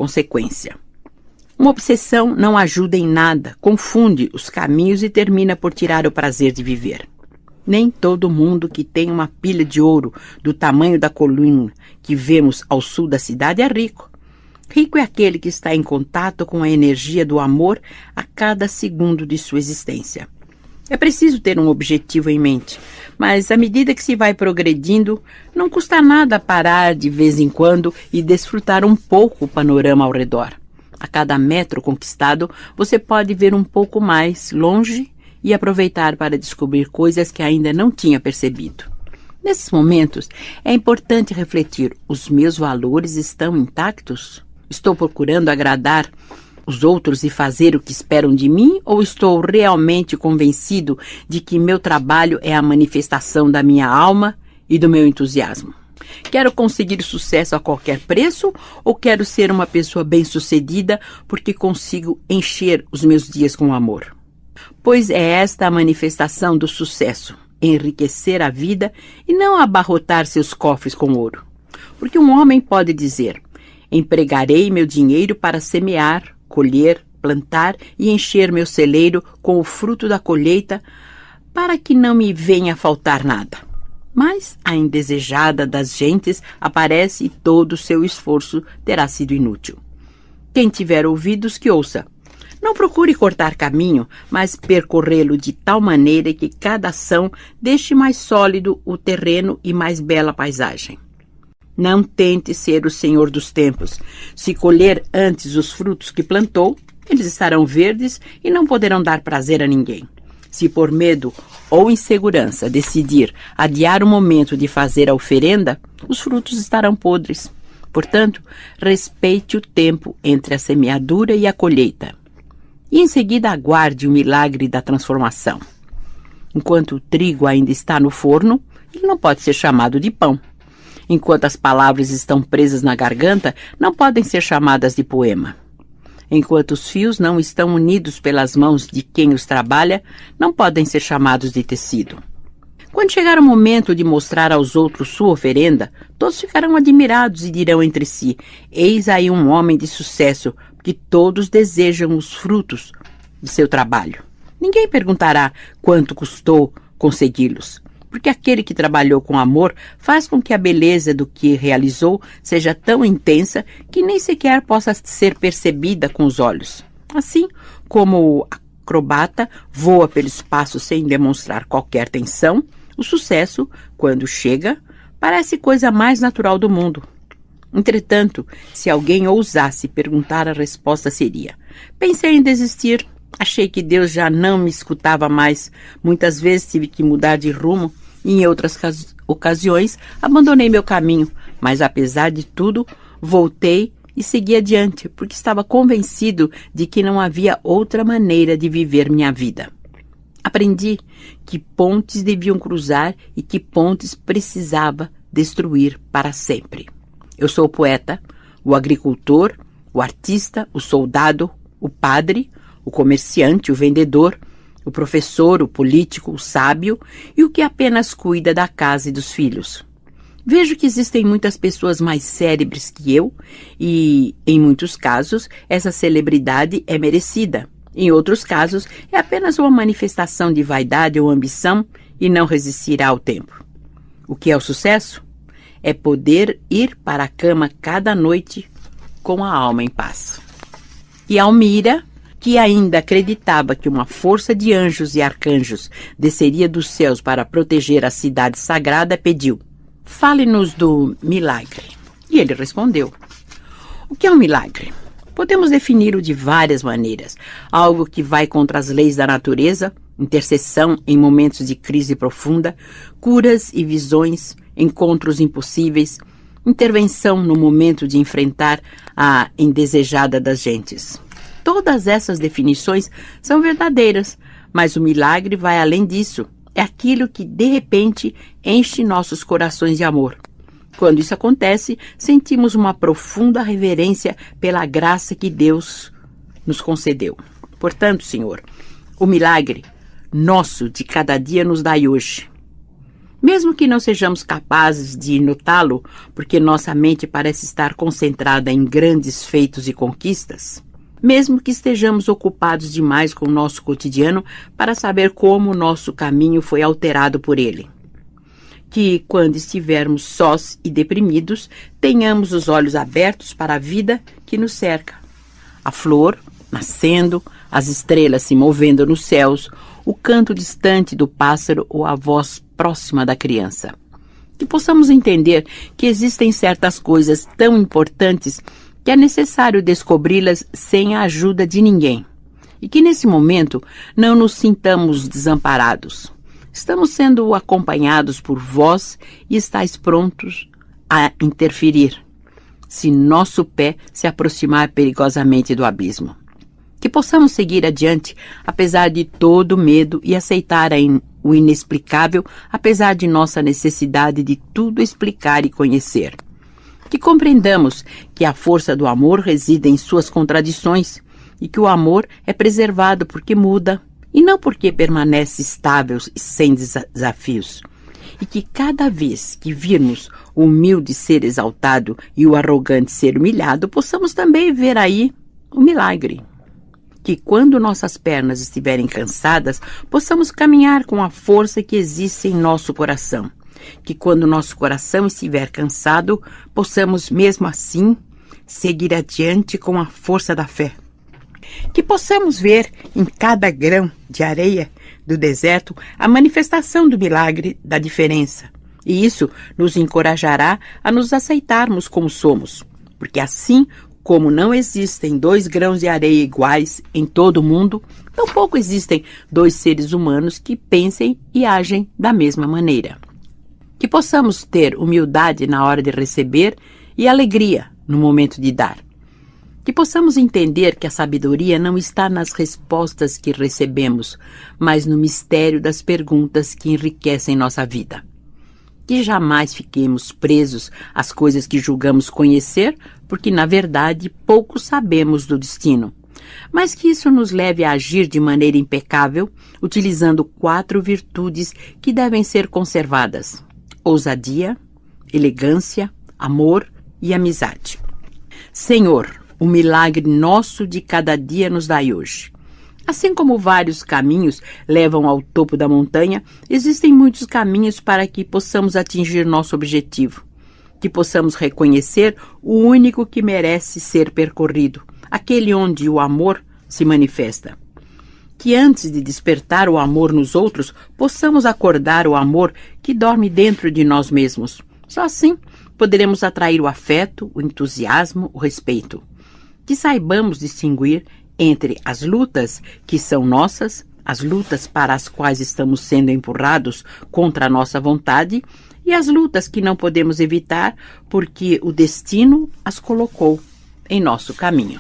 consequência. Uma obsessão não ajuda em nada, confunde os caminhos e termina por tirar o prazer de viver. Nem todo mundo que tem uma pilha de ouro do tamanho da coluna que vemos ao sul da cidade é rico. Rico é aquele que está em contato com a energia do amor a cada segundo de sua existência. É preciso ter um objetivo em mente, mas à medida que se vai progredindo, não custa nada parar de vez em quando e desfrutar um pouco o panorama ao redor. A cada metro conquistado, você pode ver um pouco mais longe e aproveitar para descobrir coisas que ainda não tinha percebido. Nesses momentos, é importante refletir: os meus valores estão intactos? Estou procurando agradar os outros e fazer o que esperam de mim, ou estou realmente convencido de que meu trabalho é a manifestação da minha alma e do meu entusiasmo? Quero conseguir sucesso a qualquer preço, ou quero ser uma pessoa bem-sucedida porque consigo encher os meus dias com amor? Pois é esta a manifestação do sucesso: enriquecer a vida e não abarrotar seus cofres com ouro. Porque um homem pode dizer: empregarei meu dinheiro para semear, colher, plantar e encher meu celeiro com o fruto da colheita, para que não me venha a faltar nada. Mas a indesejada das gentes aparece e todo o seu esforço terá sido inútil. Quem tiver ouvidos, que ouça. Não procure cortar caminho, mas percorrê-lo de tal maneira que cada ação deixe mais sólido o terreno e mais bela a paisagem. Não tente ser o senhor dos tempos. Se colher antes os frutos que plantou, eles estarão verdes e não poderão dar prazer a ninguém. Se por medo ou insegurança decidir adiar o momento de fazer a oferenda, os frutos estarão podres. Portanto, respeite o tempo entre a semeadura e a colheita. E em seguida aguarde o milagre da transformação. Enquanto o trigo ainda está no forno, ele não pode ser chamado de pão. Enquanto as palavras estão presas na garganta, não podem ser chamadas de poema. Enquanto os fios não estão unidos pelas mãos de quem os trabalha, não podem ser chamados de tecido. Quando chegar o momento de mostrar aos outros sua oferenda, todos ficarão admirados e dirão entre si: eis aí um homem de sucesso, porque todos desejam os frutos de seu trabalho. Ninguém perguntará quanto custou consegui-los, porque aquele que trabalhou com amor faz com que a beleza do que realizou seja tão intensa que nem sequer possa ser percebida com os olhos. Assim como o acrobata voa pelo espaço sem demonstrar qualquer tensão, o sucesso, quando chega, parece coisa mais natural do mundo. Entretanto, se alguém ousasse perguntar, a resposta seria: pensei em desistir, achei que Deus já não me escutava mais, muitas vezes tive que mudar de rumo, e em outras ocasiões abandonei meu caminho, mas apesar de tudo, voltei e segui adiante, porque estava convencido de que não havia outra maneira de viver minha vida. Aprendi que pontes deviam cruzar e que pontes precisava destruir para sempre. Eu sou o poeta, o agricultor, o artista, o soldado, o padre, o comerciante, o vendedor, o professor, o político, o sábio e o que apenas cuida da casa e dos filhos. Vejo que existem muitas pessoas mais célebres que eu e, em muitos casos, essa celebridade é merecida. Em outros casos, é apenas uma manifestação de vaidade ou ambição e não resistirá ao tempo. O que é o sucesso? É poder ir para a cama cada noite com a alma em paz. E Almira, que ainda acreditava que uma força de anjos e arcanjos desceria dos céus para proteger a cidade sagrada, pediu: fale-nos do milagre. E ele respondeu: o que é um milagre? Podemos defini-lo de várias maneiras. Algo que vai contra as leis da natureza, intercessão em momentos de crise profunda, curas e visões, encontros impossíveis, intervenção no momento de enfrentar a indesejada das gentes. Todas essas definições são verdadeiras, mas o milagre vai além disso. É aquilo que, de repente, enche nossos corações de amor. Quando isso acontece, sentimos uma profunda reverência pela graça que Deus nos concedeu. Portanto, Senhor, o milagre nosso de cada dia nos dai hoje. Mesmo que não sejamos capazes de notá-lo, porque nossa mente parece estar concentrada em grandes feitos e conquistas, mesmo que estejamos ocupados demais com o nosso cotidiano para saber como o nosso caminho foi alterado por ele. Que, quando estivermos sós e deprimidos, tenhamos os olhos abertos para a vida que nos cerca. A flor nascendo, as estrelas se movendo nos céus, o canto distante do pássaro ou a voz próxima da criança. Que possamos entender que existem certas coisas tão importantes que é necessário descobri-las sem a ajuda de ninguém. E que nesse momento não nos sintamos desamparados. Estamos sendo acompanhados por vós e estáis prontos a interferir, se nosso pé se aproximar perigosamente do abismo. Que possamos seguir adiante, apesar de todo o medo, e aceitar o inexplicável, apesar de nossa necessidade de tudo explicar e conhecer. Que compreendamos que a força do amor reside em suas contradições e que o amor é preservado porque muda e não porque permanece estável e sem desafios. E que cada vez que virmos o humilde ser exaltado e o arrogante ser humilhado, possamos também ver aí o milagre. Que quando nossas pernas estiverem cansadas, possamos caminhar com a força que existe em nosso coração. Que quando nosso coração estiver cansado, possamos mesmo assim seguir adiante com a força da fé. Que possamos ver em cada grão de areia do deserto a manifestação do milagre da diferença. E isso nos encorajará a nos aceitarmos como somos, porque assim como não existem 2 grãos de areia iguais em todo o mundo, tampouco existem 2 seres humanos que pensem e agem da mesma maneira. Que possamos ter humildade na hora de receber e alegria no momento de dar. Que possamos entender que a sabedoria não está nas respostas que recebemos, mas no mistério das perguntas que enriquecem nossa vida. Que jamais fiquemos presos às coisas que julgamos conhecer, porque, na verdade, pouco sabemos do destino. Mas que isso nos leve a agir de maneira impecável, utilizando 4 virtudes que devem ser conservadas: ousadia, elegância, amor e amizade. Senhor, o milagre nosso de cada dia nos dai hoje. Assim como vários caminhos levam ao topo da montanha, existem muitos caminhos para que possamos atingir nosso objetivo. Que possamos reconhecer o único que merece ser percorrido, aquele onde o amor se manifesta. Que antes de despertar o amor nos outros, possamos acordar o amor que dorme dentro de nós mesmos. Só assim poderemos atrair o afeto, o entusiasmo, o respeito. Que saibamos distinguir entre as lutas que são nossas, as lutas para as quais estamos sendo empurrados contra a nossa vontade, e as lutas que não podemos evitar porque o destino as colocou em nosso caminho.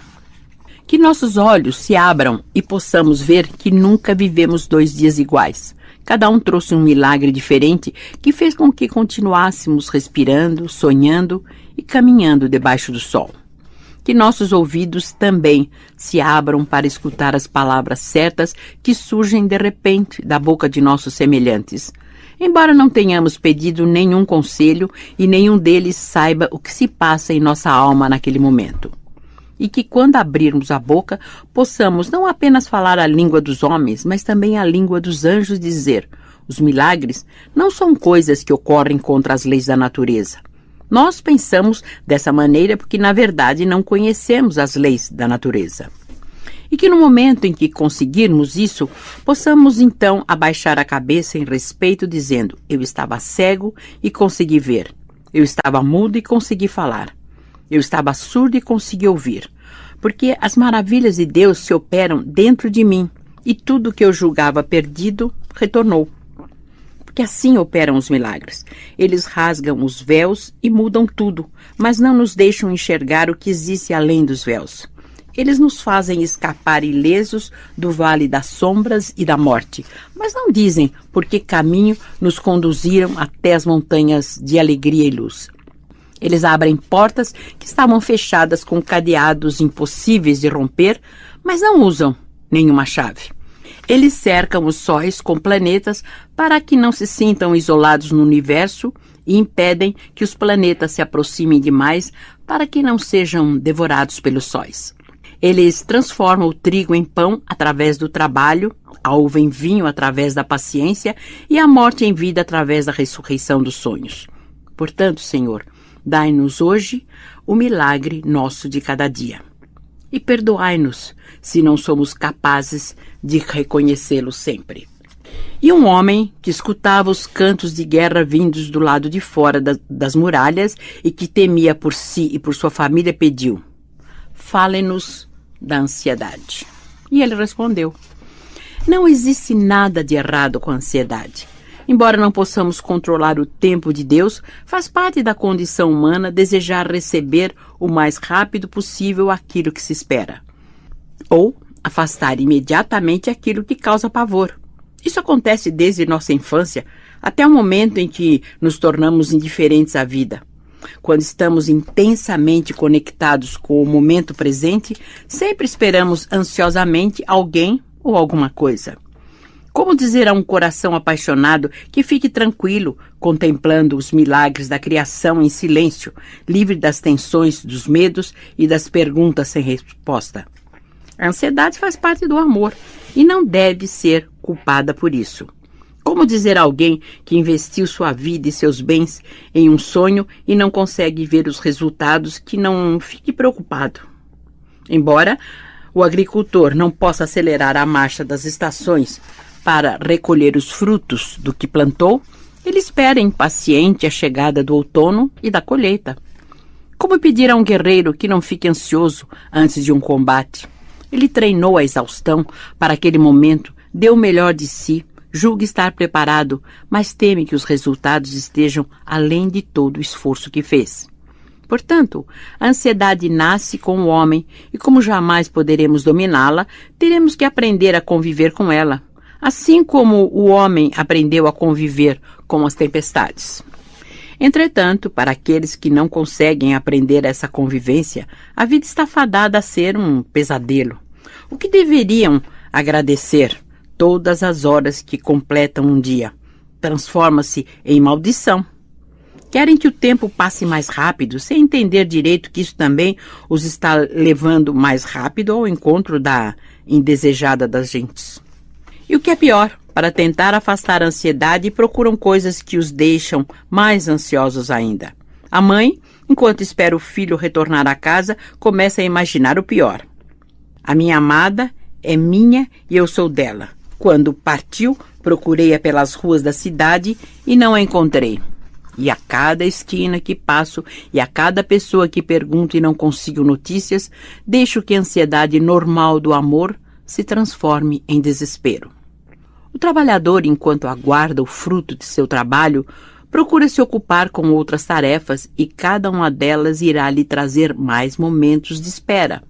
Que nossos olhos se abram e possamos ver que nunca vivemos 2 dias iguais. Cada um trouxe um milagre diferente que fez com que continuássemos respirando, sonhando e caminhando debaixo do sol. Que nossos ouvidos também se abram para escutar as palavras certas que surgem de repente da boca de nossos semelhantes. Embora não tenhamos pedido nenhum conselho e nenhum deles saiba o que se passa em nossa alma naquele momento. E que quando abrirmos a boca, possamos não apenas falar a língua dos homens, mas também a língua dos anjos, dizer: os milagres não são coisas que ocorrem contra as leis da natureza. Nós pensamos dessa maneira porque, na verdade, não conhecemos as leis da natureza. E que no momento em que conseguirmos isso, possamos então abaixar a cabeça em respeito, dizendo: eu estava cego e consegui ver. Eu estava mudo e consegui falar. Eu estava surdo e consegui ouvir. Porque as maravilhas de Deus se operam dentro de mim e tudo que eu julgava perdido retornou. Porque assim operam os milagres. Eles rasgam os véus e mudam tudo, mas não nos deixam enxergar o que existe além dos véus. Eles nos fazem escapar ilesos do vale das sombras e da morte, mas não dizem por que caminho nos conduziram até as montanhas de alegria e luz. Eles abrem portas que estavam fechadas com cadeados impossíveis de romper, mas não usam nenhuma chave. Eles cercam os sóis com planetas para que não se sintam isolados no universo e impedem que os planetas se aproximem demais para que não sejam devorados pelos sóis. Eles transformam o trigo em pão através do trabalho, a uva em vinho através da paciência e a morte em vida através da ressurreição dos sonhos. Portanto, Senhor, dai-nos hoje o milagre nosso de cada dia. E perdoai-nos se não somos capazes de reconhecê-lo sempre. E um homem que escutava os cantos de guerra vindos do lado de fora das muralhas e que temia por si e por sua família pediu: fale-nos da ansiedade. E ele respondeu: não existe nada de errado com a ansiedade. Embora não possamos controlar o tempo de Deus, faz parte da condição humana desejar receber o mais rápido possível aquilo que se espera, ou afastar imediatamente aquilo que causa pavor. Isso acontece desde nossa infância até o momento em que nos tornamos indiferentes à vida. Quando estamos intensamente conectados com o momento presente, sempre esperamos ansiosamente alguém ou alguma coisa. Como dizer a um coração apaixonado que fique tranquilo, contemplando os milagres da criação em silêncio, livre das tensões, dos medos e das perguntas sem resposta? A ansiedade faz parte do amor e não deve ser culpada por isso. Como dizer a alguém que investiu sua vida e seus bens em um sonho e não consegue ver os resultados que não fique preocupado? Embora o agricultor não possa acelerar a marcha das estações para recolher os frutos do que plantou, ele espera impaciente a chegada do outono e da colheita. Como pedir a um guerreiro que não fique ansioso antes de um combate? Ele treinou a exaustão para aquele momento, deu o melhor de si, julga estar preparado, mas teme que os resultados estejam além de todo o esforço que fez. Portanto, a ansiedade nasce com o homem e, como jamais poderemos dominá-la, teremos que aprender a conviver com ela, assim como o homem aprendeu a conviver com as tempestades. Entretanto, para aqueles que não conseguem aprender essa convivência, a vida está fadada a ser um pesadelo. O que deveriam agradecer todas as horas que completam um dia transforma-se em maldição. Querem que o tempo passe mais rápido, sem entender direito que isso também os está levando mais rápido ao encontro da indesejada das gentes. E o que é pior, para tentar afastar a ansiedade, procuram coisas que os deixam mais ansiosos ainda. A mãe, enquanto espera o filho retornar à casa, começa a imaginar o pior. A minha amada é minha e eu sou dela. Quando partiu, procurei-a pelas ruas da cidade e não a encontrei. E a cada esquina que passo e a cada pessoa que pergunto e não consigo notícias, deixo que a ansiedade normal do amor se transforme em desespero. O trabalhador, enquanto aguarda o fruto de seu trabalho, procura se ocupar com outras tarefas e cada uma delas irá lhe trazer mais momentos de espera.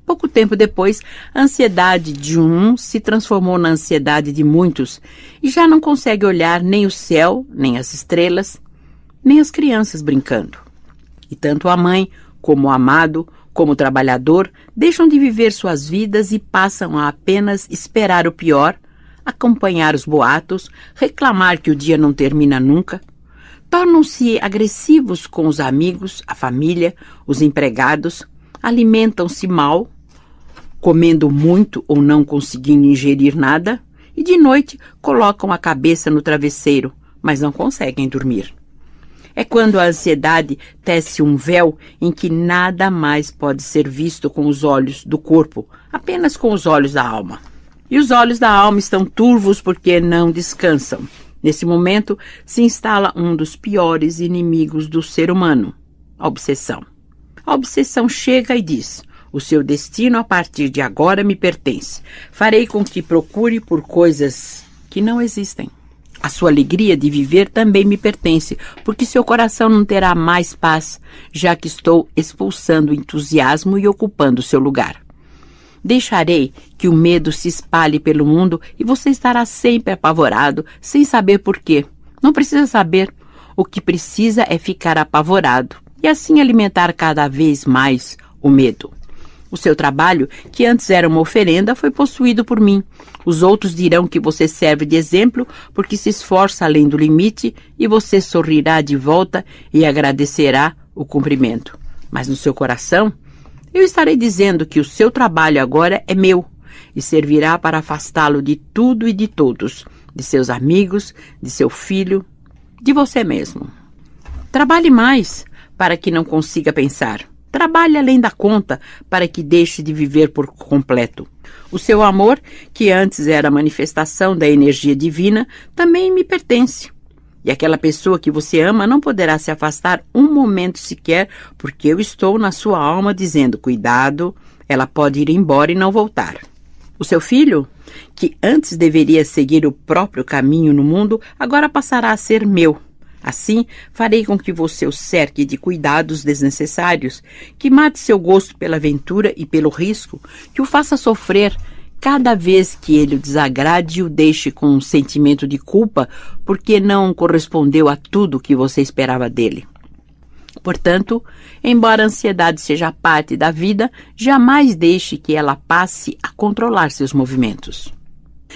Pouco tempo depois, a ansiedade de um se transformou na ansiedade de muitos e já não consegue olhar nem o céu, nem as estrelas, nem as crianças brincando. E tanto a mãe, como o amado, como o trabalhador, deixam de viver suas vidas e passam a apenas esperar o pior, acompanhar os boatos, reclamar que o dia não termina nunca. Tornam-se agressivos com os amigos, a família, os empregados, alimentam-se mal, comendo muito ou não conseguindo ingerir nada, e de noite colocam a cabeça no travesseiro, mas não conseguem dormir. É quando a ansiedade tece um véu em que nada mais pode ser visto com os olhos do corpo, apenas com os olhos da alma. E os olhos da alma estão turvos porque não descansam. Nesse momento se instala um dos piores inimigos do ser humano, a obsessão. A obsessão chega e diz: o seu destino a partir de agora me pertence. Farei com que procure por coisas que não existem. A sua alegria de viver também me pertence, porque seu coração não terá mais paz, já que estou expulsando o entusiasmo e ocupando seu lugar. Deixarei que o medo se espalhe pelo mundo e você estará sempre apavorado, sem saber por quê. Não precisa saber. O que precisa é ficar apavorado e assim alimentar cada vez mais o medo. O seu trabalho, que antes era uma oferenda, foi possuído por mim. Os outros dirão que você serve de exemplo porque se esforça além do limite e você sorrirá de volta e agradecerá o cumprimento. Mas no seu coração, eu estarei dizendo que o seu trabalho agora é meu e servirá para afastá-lo de tudo e de todos, de seus amigos, de seu filho, de você mesmo. Trabalhe mais para que não consiga pensar. Trabalhe além da conta para que deixe de viver por completo. O seu amor, que antes era a manifestação da energia divina, também me pertence. E aquela pessoa que você ama não poderá se afastar um momento sequer, porque eu estou na sua alma dizendo, cuidado, ela pode ir embora e não voltar. O seu filho, que antes deveria seguir o próprio caminho no mundo, agora passará a ser meu. Assim, farei com que você o cerque de cuidados desnecessários, que mate seu gosto pela aventura e pelo risco, que o faça sofrer cada vez que ele o desagrade e o deixe com um sentimento de culpa porque não correspondeu a tudo que você esperava dele. Portanto, embora a ansiedade seja parte da vida, jamais deixe que ela passe a controlar seus movimentos.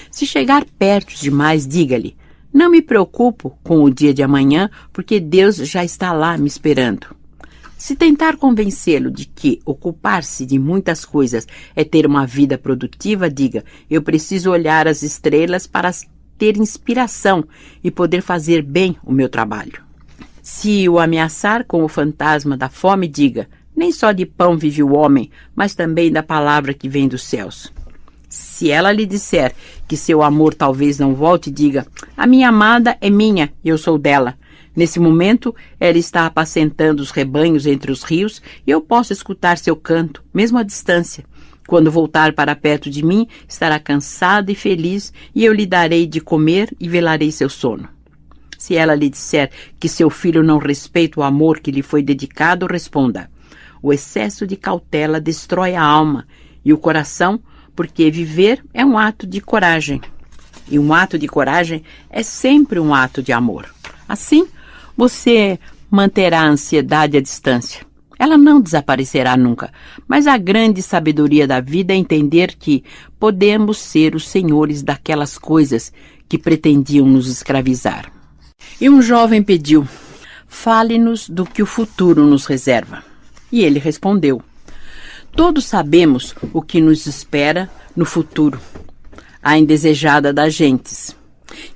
Se chegar perto demais, diga-lhe, não me preocupo com o dia de amanhã, porque Deus já está lá me esperando. Se tentar convencê-lo de que ocupar-se de muitas coisas é ter uma vida produtiva, diga, eu preciso olhar as estrelas para ter inspiração e poder fazer bem o meu trabalho. Se o ameaçar com o fantasma da fome, diga, nem só de pão vive o homem, mas também da palavra que vem dos céus. Se ela lhe disser que seu amor talvez não volte, diga, a minha amada é minha e eu sou dela. Nesse momento, ela está apacentando os rebanhos entre os rios e eu posso escutar seu canto, mesmo à distância. Quando voltar para perto de mim, estará cansada e feliz e eu lhe darei de comer e velarei seu sono. Se ela lhe disser que seu filho não respeita o amor que lhe foi dedicado, responda, o excesso de cautela destrói a alma e o coração, porque viver é um ato de coragem. E um ato de coragem é sempre um ato de amor. Assim, você manterá a ansiedade à distância. Ela não desaparecerá nunca, mas a grande sabedoria da vida é entender que podemos ser os senhores daquelas coisas que pretendiam nos escravizar. E um jovem pediu, fale-nos do que o futuro nos reserva. E ele respondeu, todos sabemos o que nos espera no futuro, a indesejada das gentes,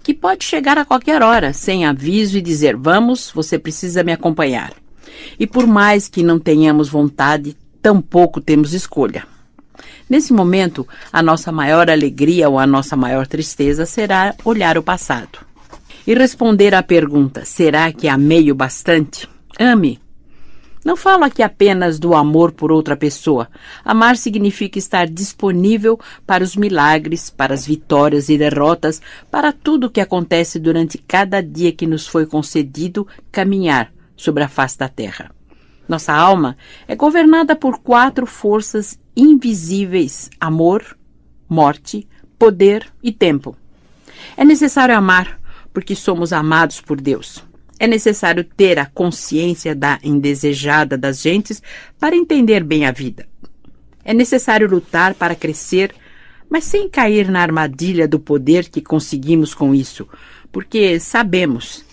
que pode chegar a qualquer hora, sem aviso e dizer, vamos, você precisa me acompanhar. E por mais que não tenhamos vontade, tampouco temos escolha. Nesse momento, a nossa maior alegria ou a nossa maior tristeza será olhar o passado. E responder à pergunta, será que amei o bastante? Ame. Não falo aqui apenas do amor por outra pessoa. Amar significa estar disponível para os milagres, para as vitórias e derrotas, para tudo o que acontece durante cada dia que nos foi concedido caminhar sobre a face da terra. Nossa alma é governada por 4 forças invisíveis: amor, morte, poder e tempo. É necessário amar, porque somos amados por Deus. É necessário ter a consciência da indesejada das gentes para entender bem a vida. É necessário lutar para crescer, mas sem cair na armadilha do poder que conseguimos com isso, porque sabemos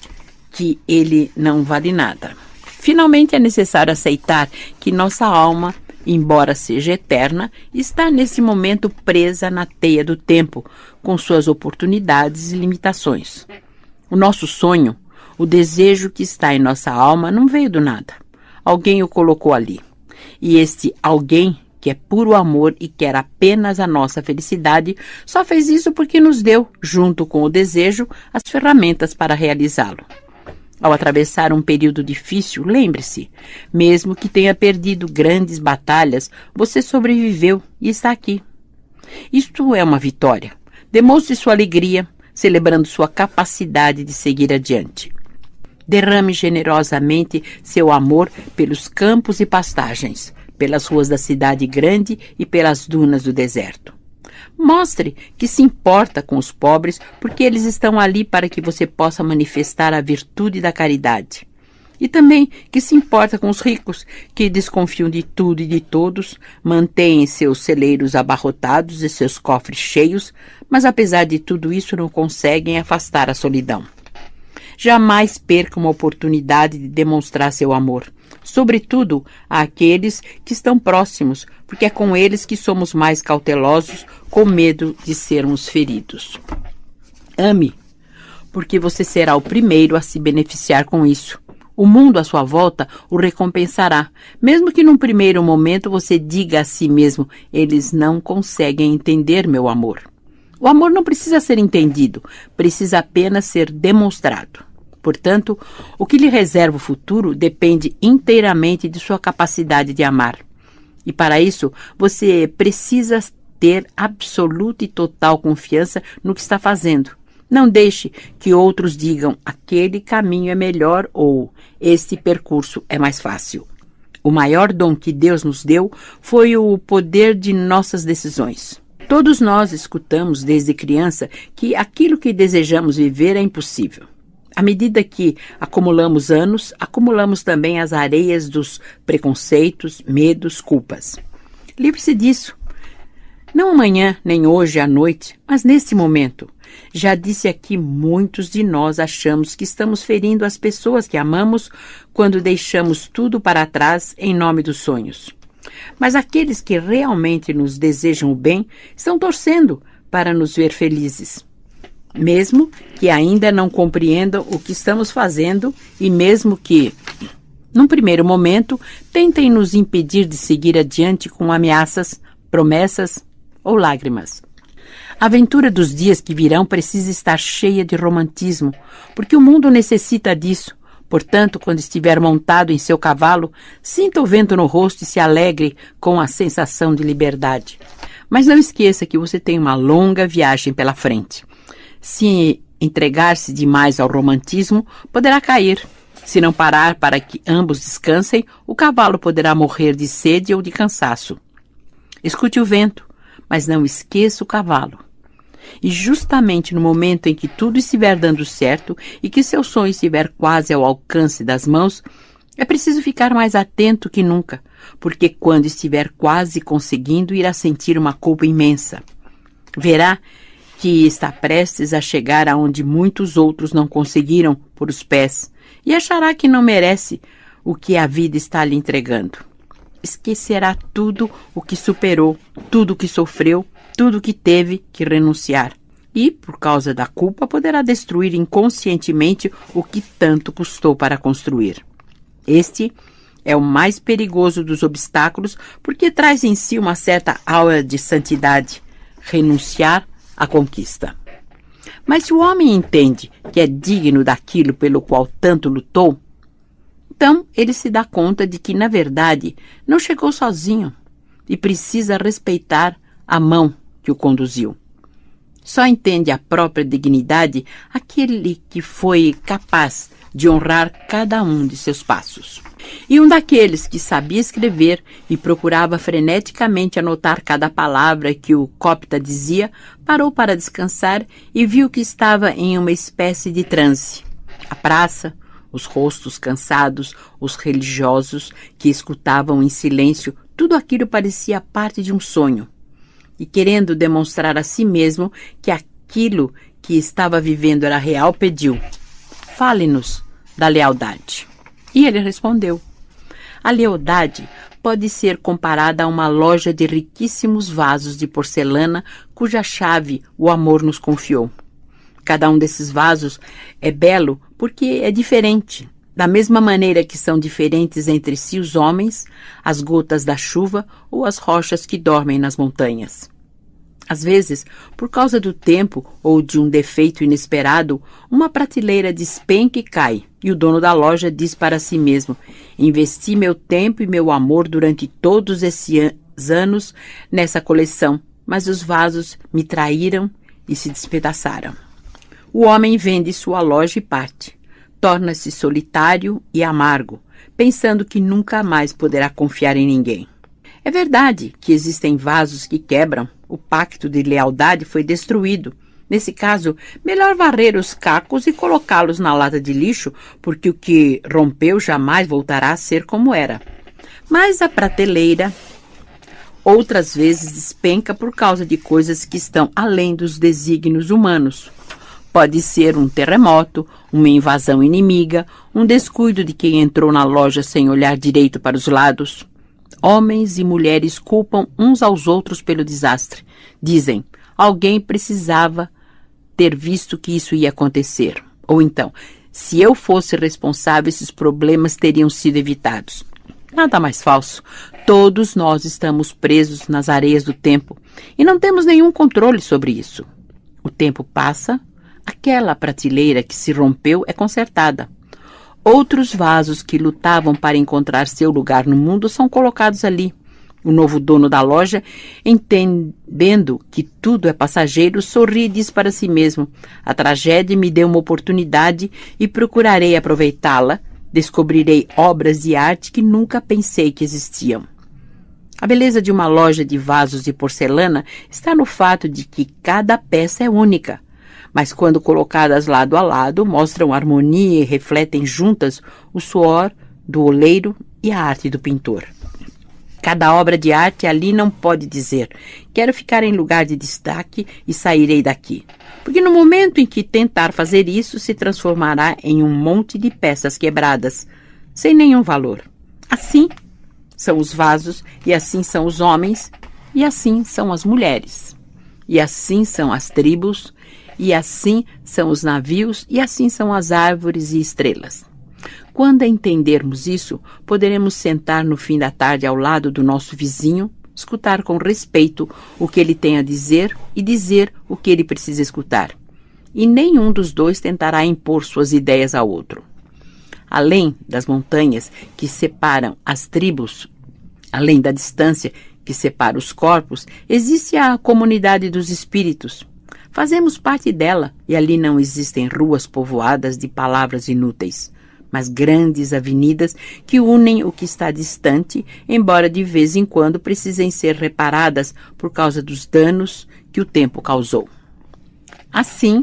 que ele não vale nada. Finalmente, é necessário aceitar que nossa alma, embora seja eterna, está nesse momento presa na teia do tempo, com suas oportunidades e limitações. O nosso sonho, o desejo que está em nossa alma não veio do nada. Alguém o colocou ali. E este alguém, que é puro amor e quer apenas a nossa felicidade, só fez isso porque nos deu, junto com o desejo, as ferramentas para realizá-lo. Ao atravessar um período difícil, lembre-se, mesmo que tenha perdido grandes batalhas, você sobreviveu e está aqui. Isto é uma vitória. Demonstre sua alegria, celebrando sua capacidade de seguir adiante. Derrame generosamente seu amor pelos campos e pastagens, pelas ruas da cidade grande e pelas dunas do deserto. Mostre que se importa com os pobres, porque eles estão ali para que você possa manifestar a virtude da caridade. E também que se importa com os ricos, que desconfiam de tudo e de todos, mantêm seus celeiros abarrotados e seus cofres cheios, mas apesar de tudo isso não conseguem afastar a solidão. Jamais perca uma oportunidade de demonstrar seu amor, sobretudo àqueles que estão próximos, porque é com eles que somos mais cautelosos, com medo de sermos feridos. Ame, porque você será o primeiro a se beneficiar com isso. O mundo à sua volta o recompensará, mesmo que num primeiro momento você diga a si mesmo: eles não conseguem entender meu amor. O amor não precisa ser entendido, precisa apenas ser demonstrado. Portanto, o que lhe reserva o futuro depende inteiramente de sua capacidade de amar. E para isso, você precisa ter absoluta e total confiança no que está fazendo. Não deixe que outros digam: aquele caminho é melhor ou este percurso é mais fácil. O maior dom que Deus nos deu foi o poder de nossas decisões. Todos nós escutamos desde criança que aquilo que desejamos viver é impossível. À medida que acumulamos anos, acumulamos também as areias dos preconceitos, medos, culpas. Livre-se disso. Não amanhã, nem hoje à noite, mas nesse momento. Já disse aqui, muitos de nós achamos que estamos ferindo as pessoas que amamos quando deixamos tudo para trás em nome dos sonhos. Mas aqueles que realmente nos desejam o bem estão torcendo para nos ver felizes. Mesmo que ainda não compreendam o que estamos fazendo e mesmo que, num primeiro momento, tentem nos impedir de seguir adiante com ameaças, promessas ou lágrimas. A aventura dos dias que virão precisa estar cheia de romantismo, porque o mundo necessita disso. Portanto, quando estiver montado em seu cavalo, sinta o vento no rosto e se alegre com a sensação de liberdade. Mas não esqueça que você tem uma longa viagem pela frente. Se entregar-se demais ao romantismo, poderá cair. Se não parar para que ambos descansem, o cavalo poderá morrer de sede ou de cansaço. Escute o vento, mas não esqueça o cavalo. E justamente no momento em que tudo estiver dando certo e que seu sonho estiver quase ao alcance das mãos, é preciso ficar mais atento que nunca, porque quando estiver quase conseguindo, irá sentir uma culpa imensa. Verá que está prestes a chegar aonde muitos outros não conseguiram por os pés e achará que não merece o que a vida está lhe entregando. Esquecerá tudo o que superou, tudo o que sofreu, tudo o que teve que renunciar. E, por causa da culpa, poderá destruir inconscientemente o que tanto custou para construir. Este é o mais perigoso dos obstáculos porque traz em si uma certa aura de santidade. Renunciar à conquista. Mas se o homem entende que é digno daquilo pelo qual tanto lutou, então ele se dá conta de que, na verdade, não chegou sozinho e precisa respeitar a mão que o conduziu. Só entende a própria dignidade aquele que foi capaz de honrar cada um de seus passos. E um daqueles que sabia escrever e procurava freneticamente anotar cada palavra que o copta dizia, parou para descansar e viu que estava em uma espécie de transe. A praça, os rostos cansados, os religiosos que escutavam em silêncio, tudo aquilo parecia parte de um sonho. E querendo demonstrar a si mesmo que aquilo que estava vivendo era real, pediu: fale-nos da lealdade. E ele respondeu: a lealdade pode ser comparada a uma loja de riquíssimos vasos de porcelana cuja chave o amor nos confiou. Cada um desses vasos é belo porque é diferente. Da mesma maneira que são diferentes entre si os homens, as gotas da chuva ou as rochas que dormem nas montanhas. Às vezes, por causa do tempo ou de um defeito inesperado, uma prateleira despenca e cai, e o dono da loja diz para si mesmo: investi meu tempo e meu amor durante todos esses anos nessa coleção, mas os vasos me traíram e se despedaçaram. O homem vende sua loja e parte. Torna-se solitário e amargo, pensando que nunca mais poderá confiar em ninguém. É verdade que existem vasos que quebram, o pacto de lealdade foi destruído, Nesse caso, melhor varrer os cacos e colocá-los na lata de lixo, porque o que rompeu jamais voltará a ser como era. Mas a prateleira outras vezes despenca por causa de coisas que estão além dos desígnios humanos. Pode ser um terremoto, uma invasão inimiga, um descuido de quem entrou na loja sem olhar direito para os lados. Homens e mulheres culpam uns aos outros pelo desastre. Dizem, alguém precisava ter visto que isso ia acontecer. Ou então, se eu fosse responsável, esses problemas teriam sido evitados. Nada mais falso. Todos nós estamos presos nas areias do tempo e não temos nenhum controle sobre isso. O tempo passa, aquela prateleira que se rompeu é consertada. Outros vasos que lutavam para encontrar seu lugar no mundo são colocados ali. O novo dono da loja, entendendo que tudo é passageiro, sorri e diz para si mesmo: a tragédia me deu uma oportunidade e procurarei aproveitá-la. Descobrirei obras de arte que nunca pensei que existiam. A beleza de uma loja de vasos de porcelana está no fato de que cada peça é única, mas quando colocadas lado a lado, mostram harmonia e refletem juntas o suor do oleiro e a arte do pintor. Cada obra de arte ali não pode dizer: quero ficar em lugar de destaque e sairei daqui. Porque no momento em que tentar fazer isso, se transformará em um monte de peças quebradas, sem nenhum valor. Assim são os vasos, e assim são os homens, e assim são as mulheres. E assim são as tribos, e assim são os navios, e assim são as árvores e estrelas. Quando entendermos isso, poderemos sentar no fim da tarde ao lado do nosso vizinho, escutar com respeito o que ele tem a dizer e dizer o que ele precisa escutar. E nenhum dos dois tentará impor suas ideias ao outro. Além das montanhas que separam as tribos, além da distância que separa os corpos, existe a comunidade dos espíritos. Fazemos parte dela e ali não existem ruas povoadas de palavras inúteis, mas grandes avenidas que unem o que está distante, embora de vez em quando precisem ser reparadas por causa dos danos que o tempo causou. Assim,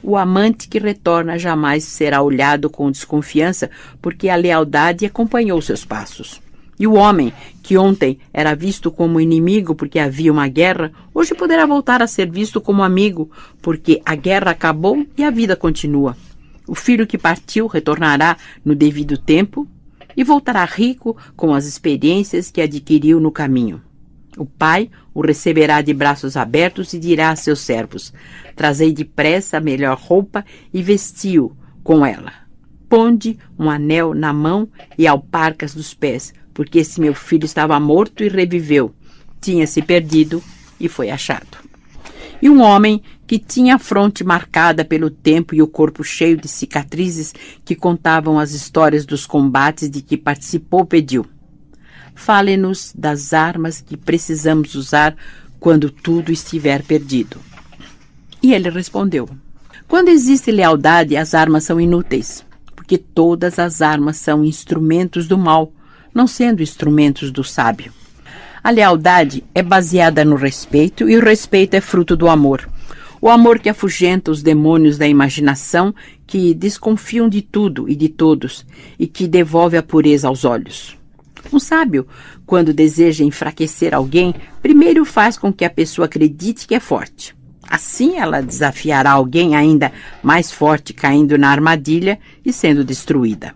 o amante que retorna jamais será olhado com desconfiança, porque a lealdade acompanhou seus passos. E o homem, que ontem era visto como inimigo porque havia uma guerra, hoje poderá voltar a ser visto como amigo, porque a guerra acabou e a vida continua. O filho que partiu retornará no devido tempo e voltará rico com as experiências que adquiriu no caminho. O pai o receberá de braços abertos e dirá a seus servos: trazei depressa a melhor roupa e vestiu com ela. Ponde um anel na mão e alparcas dos pés, porque esse meu filho estava morto e reviveu, tinha se perdido e foi achado. E um homem que tinha a fronte marcada pelo tempo e o corpo cheio de cicatrizes que contavam as histórias dos combates de que participou, pediu: fale-nos das armas que precisamos usar quando tudo estiver perdido. E ele respondeu: quando existe lealdade, as armas são inúteis, porque todas as armas são instrumentos do mal, não sendo instrumentos do sábio. A lealdade é baseada no respeito e o respeito é fruto do amor. O amor que afugenta os demônios da imaginação, que desconfiam de tudo e de todos e que devolve a pureza aos olhos. Um sábio, quando deseja enfraquecer alguém, primeiro faz com que a pessoa acredite que é forte. Assim ela desafiará alguém ainda mais forte caindo na armadilha e sendo destruída.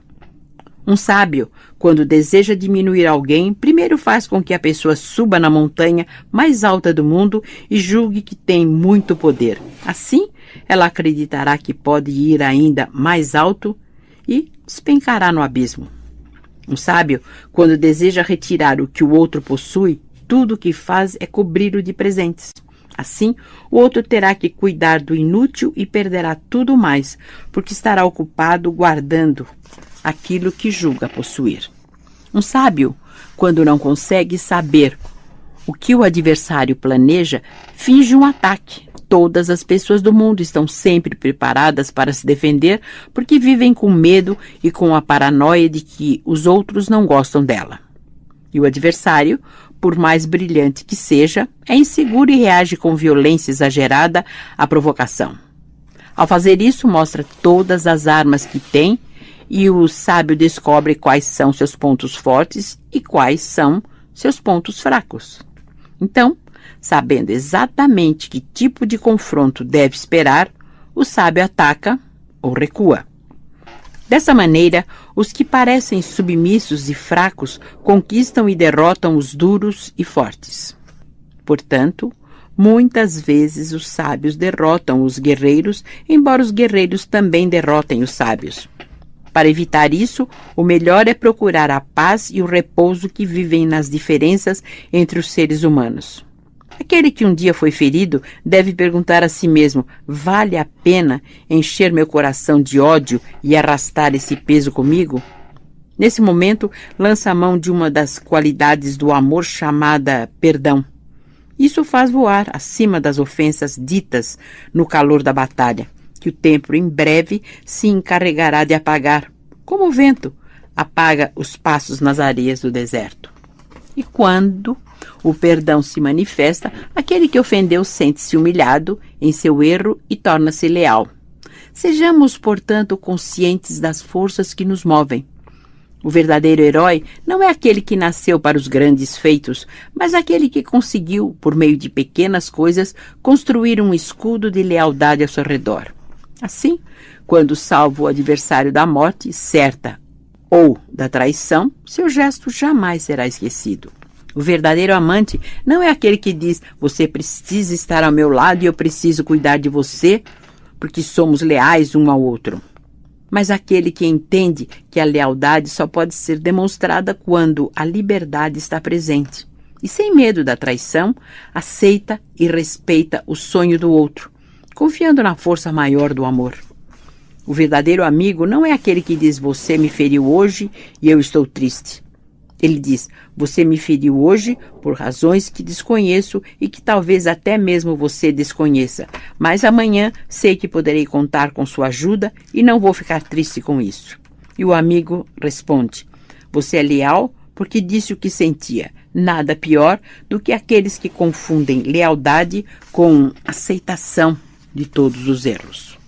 Um sábio, quando deseja diminuir alguém, primeiro faz com que a pessoa suba na montanha mais alta do mundo e julgue que tem muito poder. Assim, ela acreditará que pode ir ainda mais alto e despencará no abismo. Um sábio, quando deseja retirar o que o outro possui, tudo o que faz é cobri-lo de presentes. Assim, o outro terá que cuidar do inútil e perderá tudo mais, porque estará ocupado guardando aquilo que julga possuir. Um sábio, quando não consegue saber o que o adversário planeja, finge um ataque. Todas as pessoas do mundo estão sempre preparadas para se defender porque vivem com medo e com a paranoia de que os outros não gostam dela. E o adversário por mais brilhante que seja, é inseguro e reage com violência exagerada à provocação. Ao fazer isso, mostra todas as armas que tem e o sábio descobre quais são seus pontos fortes e quais são seus pontos fracos. Então, sabendo exatamente que tipo de confronto deve esperar, o sábio ataca ou recua. Dessa maneira, os que parecem submissos e fracos conquistam e derrotam os duros e fortes. Portanto, muitas vezes os sábios derrotam os guerreiros, embora os guerreiros também derrotem os sábios. Para evitar isso, o melhor é procurar a paz e o repouso que vivem nas diferenças entre os seres humanos. Aquele que um dia foi ferido deve perguntar a si mesmo: vale a pena encher meu coração de ódio e arrastar esse peso comigo? Nesse momento, lança a mão de uma das qualidades do amor chamada perdão. Isso faz voar acima das ofensas ditas no calor da batalha, que o tempo em breve se encarregará de apagar, como o vento apaga os passos nas areias do deserto. E quando o perdão se manifesta, aquele que ofendeu sente-se humilhado em seu erro e torna-se leal. Sejamos, portanto, conscientes das forças que nos movem. O verdadeiro herói não é aquele que nasceu para os grandes feitos, mas aquele que conseguiu, por meio de pequenas coisas, construir um escudo de lealdade ao seu redor. Assim, quando salva o adversário da morte certa ou da traição, seu gesto jamais será esquecido. O verdadeiro amante não é aquele que diz: você precisa estar ao meu lado e eu preciso cuidar de você, porque somos leais um ao outro. Mas aquele que entende que a lealdade só pode ser demonstrada quando a liberdade está presente. E sem medo da traição, aceita e respeita o sonho do outro, confiando na força maior do amor. O verdadeiro amigo não é aquele que diz: você me feriu hoje e eu estou triste. Ele diz: você me feriu hoje por razões que desconheço e que talvez até mesmo você desconheça, mas amanhã sei que poderei contar com sua ajuda e não vou ficar triste com isso. E o amigo responde: você é leal porque disse o que sentia. Nada pior do que aqueles que confundem lealdade com aceitação de todos os erros.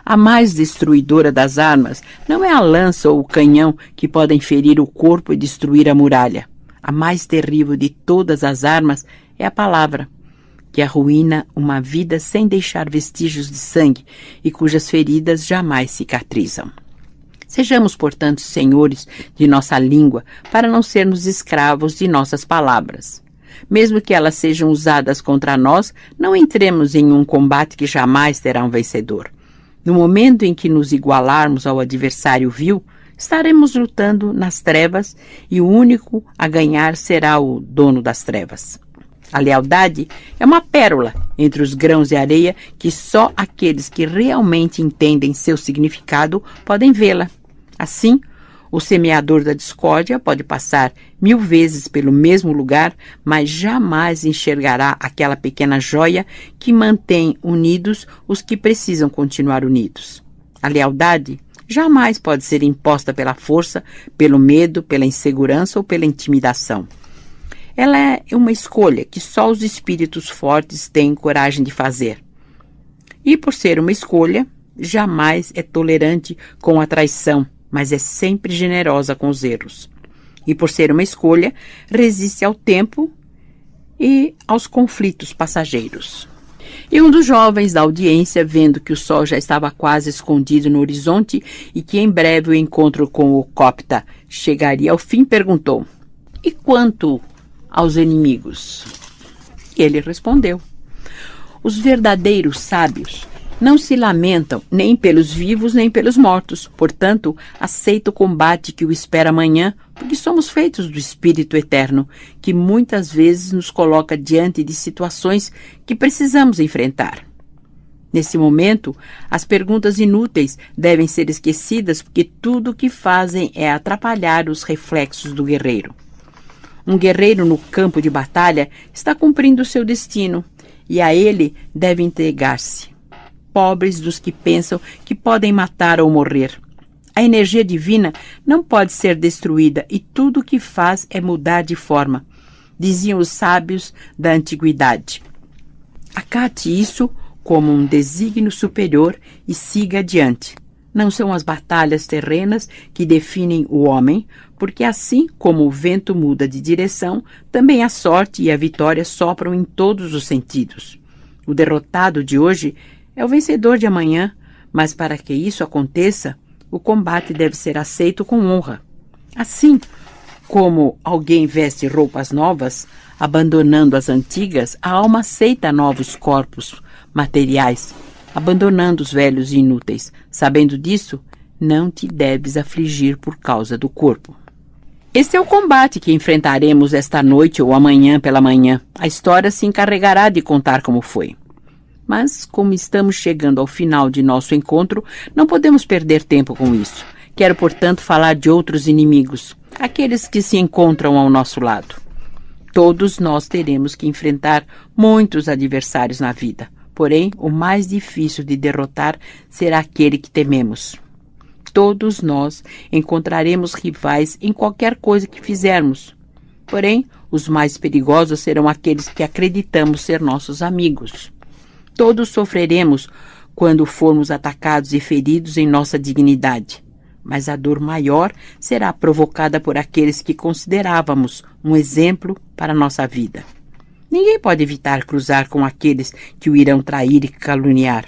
A mais destruidora das armas não é a lança ou o canhão que podem ferir o corpo e destruir a muralha. A mais terrível de todas as armas é a palavra, que arruína uma vida sem deixar vestígios de sangue e cujas feridas jamais cicatrizam. Sejamos, portanto, senhores de nossa língua, para não sermos escravos de nossas palavras. Mesmo que elas sejam usadas contra nós, não entremos em um combate que jamais terá um vencedor. No momento em que nos igualarmos ao adversário vil, estaremos lutando nas trevas e o único a ganhar será o dono das trevas. A lealdade é uma pérola entre os grãos de areia que só aqueles que realmente entendem seu significado podem vê-la. Assim, o semeador da discórdia pode passar 1000 vezes pelo mesmo lugar, mas jamais enxergará aquela pequena joia que mantém unidos os que precisam continuar unidos. A lealdade jamais pode ser imposta pela força, pelo medo, pela insegurança ou pela intimidação. Ela é uma escolha que só os espíritos fortes têm coragem de fazer. E por ser uma escolha, jamais é tolerante com a traição, mas é sempre generosa com os erros. E por ser uma escolha, resiste ao tempo e aos conflitos passageiros. E um dos jovens da audiência, vendo que o sol já estava quase escondido no horizonte e que em breve o encontro com o Copta chegaria ao fim, perguntou: e quanto aos inimigos? E ele respondeu: os verdadeiros sábios não se lamentam nem pelos vivos nem pelos mortos. Portanto, aceita o combate que o espera amanhã, porque somos feitos do Espírito Eterno, que muitas vezes nos coloca diante de situações que precisamos enfrentar. Nesse momento, as perguntas inúteis devem ser esquecidas, porque tudo o que fazem é atrapalhar os reflexos do guerreiro. Um guerreiro no campo de batalha está cumprindo o seu destino, e a ele deve entregar-se. Pobres dos que pensam que podem matar ou morrer. A energia divina não pode ser destruída e tudo o que faz é mudar de forma. diziam os sábios da antiguidade. Acate isso como um desígnio superior e siga adiante. Não são as batalhas terrenas que definem o homem, porque assim como o vento muda de direção, também a sorte e a vitória sopram em todos os sentidos. O derrotado de hoje é o vencedor de amanhã, mas para que isso aconteça, o combate deve ser aceito com honra. Assim como alguém veste roupas novas, abandonando as antigas, a alma aceita novos corpos materiais, abandonando os velhos e inúteis. Sabendo disso, não te deves afligir por causa do corpo. Esse é o combate que enfrentaremos esta noite ou amanhã pela manhã. A história se encarregará de contar como foi. Mas, como estamos chegando ao final de nosso encontro, não podemos perder tempo com isso. Quero, portanto, falar de outros inimigos, aqueles que se encontram ao nosso lado. Todos nós teremos que enfrentar muitos adversários na vida. Porém, o mais difícil de derrotar será aquele que tememos. Todos nós encontraremos rivais em qualquer coisa que fizermos. Porém, os mais perigosos serão aqueles que acreditamos ser nossos amigos. Todos sofreremos quando formos atacados e feridos em nossa dignidade. Mas a dor maior será provocada por aqueles que considerávamos um exemplo para a nossa vida. Ninguém pode evitar cruzar com aqueles que o irão trair e caluniar,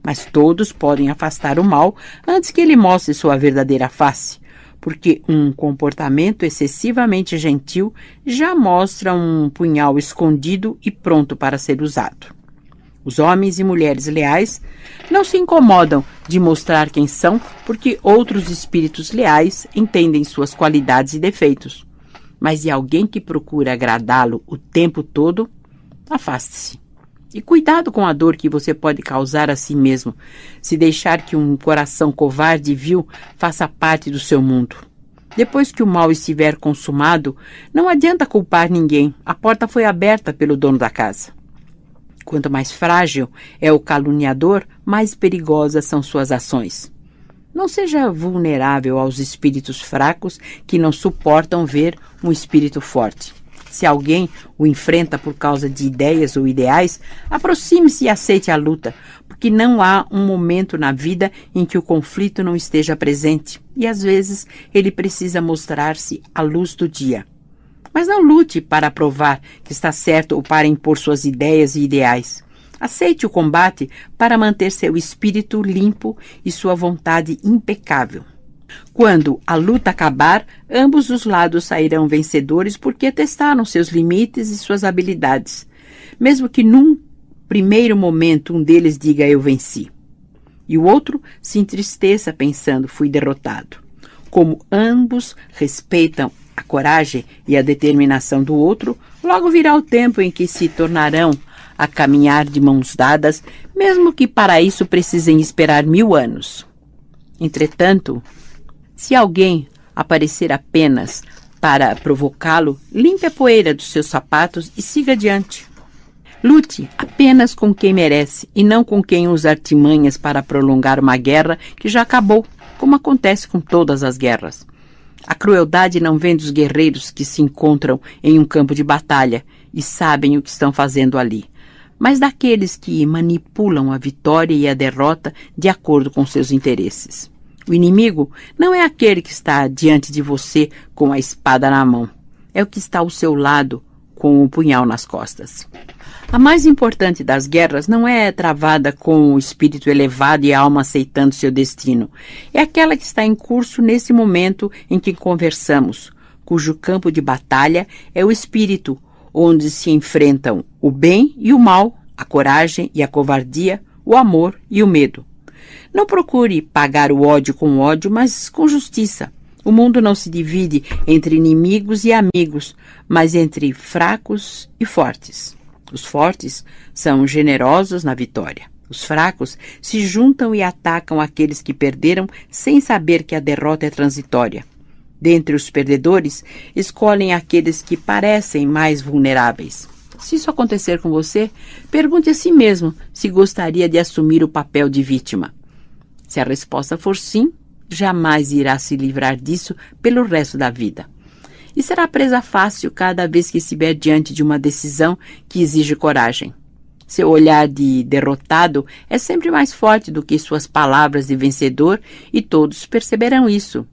mas todos podem afastar o mal antes que ele mostre sua verdadeira face, porque um comportamento excessivamente gentil já mostra um punhal escondido e pronto para ser usado. Os homens e mulheres leais não se incomodam de mostrar quem são, porque outros espíritos leais entendem suas qualidades e defeitos. Mas de alguém que procura agradá-lo o tempo todo, afaste-se. E cuidado com a dor que você pode causar a si mesmo, se deixar que um coração covarde e vil faça parte do seu mundo. Depois que o mal estiver consumado, não adianta culpar ninguém. A porta foi aberta pelo dono da casa. Quanto mais frágil é o caluniador, mais perigosas são suas ações. Não seja vulnerável aos espíritos fracos que não suportam ver um espírito forte. Se alguém o enfrenta por causa de ideias ou ideais, aproxime-se e aceite a luta, porque não há um momento na vida em que o conflito não esteja presente, e às vezes ele precisa mostrar-se à luz do dia. Mas não lute para provar que está certo ou para impor suas ideias e ideais. Aceite o combate para manter seu espírito limpo e sua vontade impecável. Quando a luta acabar, ambos os lados sairão vencedores porque testaram seus limites e suas habilidades, mesmo que num primeiro momento um deles diga eu venci, e o outro se entristeça pensando fui derrotado. Como ambos respeitam a coragem e a determinação do outro, logo virá o tempo em que se tornarão a caminhar de mãos dadas, mesmo que para isso precisem esperar 1000 anos. Entretanto, se alguém aparecer apenas para provocá-lo, limpe a poeira dos seus sapatos e siga adiante. Lute apenas com quem merece e não com quem usa artimanhas para prolongar uma guerra que já acabou, como acontece com todas as guerras. A crueldade não vem dos guerreiros que se encontram em um campo de batalha e sabem o que estão fazendo ali, mas daqueles que manipulam a vitória e a derrota de acordo com seus interesses. O inimigo não é aquele que está diante de você com a espada na mão, é o que está ao seu lado com o punhal nas costas. A mais importante das guerras não é travada com o espírito elevado e a alma aceitando seu destino. É aquela que está em curso nesse momento em que conversamos, cujo campo de batalha é o espírito, onde se enfrentam o bem e o mal, a coragem e a covardia, o amor e o medo. Não procure pagar o ódio com ódio, mas com justiça. O mundo não se divide entre inimigos e amigos, mas entre fracos e fortes. Os fortes são generosos na vitória. Os fracos se juntam e atacam aqueles que perderam sem saber que a derrota é transitória. Dentre os perdedores, escolhem aqueles que parecem mais vulneráveis. Se isso acontecer com você, pergunte a si mesmo se gostaria de assumir o papel de vítima. Se a resposta for sim, jamais irá se livrar disso pelo resto da vida. e será presa fácil cada vez que estiver diante de uma decisão que exige coragem. Seu olhar de derrotado é sempre mais forte do que suas palavras de vencedor e todos perceberão isso.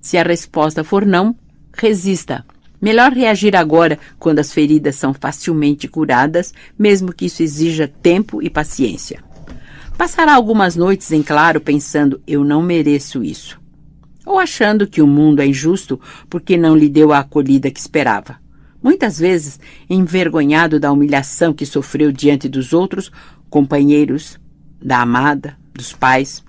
Se a resposta for não, resista. Melhor reagir agora, quando as feridas são facilmente curadas, mesmo que isso exija tempo e paciência. Passará algumas noites em claro pensando, eu não mereço isso. Ou achando que o mundo é injusto porque não lhe deu a acolhida que esperava. Muitas vezes, envergonhado da humilhação que sofreu diante dos outros, companheiros, da amada, dos pais.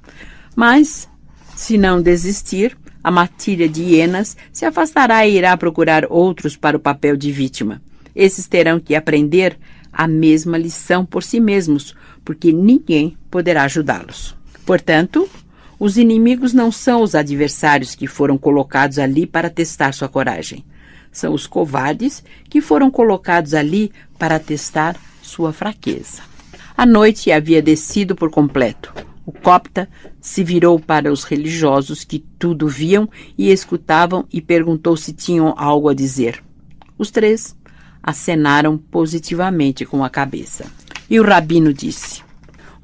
Mas, se não desistir, a matilha de hienas se afastará e irá procurar outros para o papel de vítima. Esses terão que aprender a mesma lição por si mesmos, porque ninguém poderá ajudá-los. Portanto, os inimigos não são os adversários que foram colocados ali para testar sua coragem. São os covardes que foram colocados ali para testar sua fraqueza. A noite havia descido por completo. O copta se virou para os religiosos que tudo viam e escutavam e perguntou se tinham algo a dizer. Os três acenaram positivamente com a cabeça. E o rabino disse: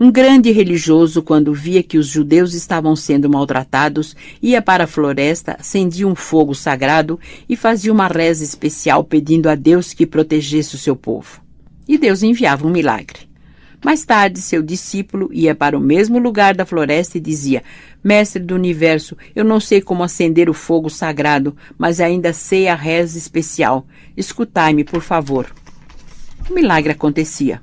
um grande religioso, quando via que os judeus estavam sendo maltratados, ia para a floresta, acendia um fogo sagrado e fazia uma reza especial pedindo a Deus que protegesse o seu povo. E Deus enviava um milagre. Mais tarde, seu discípulo ia para o mesmo lugar da floresta e dizia: Mestre do universo, eu não sei como acender o fogo sagrado, mas ainda sei a reza especial. Escutai-me, por favor. O milagre acontecia.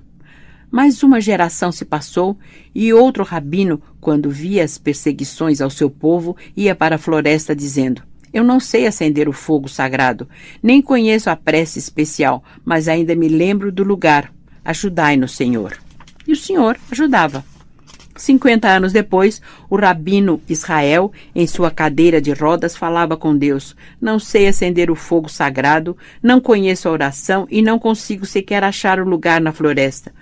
Mais uma geração se passou e outro rabino, quando via as perseguições ao seu povo, ia para a floresta dizendo: Eu não sei acender o fogo sagrado, nem conheço a prece especial, mas ainda me lembro do lugar. Ajudai-nos, Senhor. E o Senhor ajudava. 50 anos depois, o rabino Israel, em sua cadeira de rodas, falava com Deus: Não sei acender o fogo sagrado, não conheço a oração e não consigo sequer achar o lugar na floresta.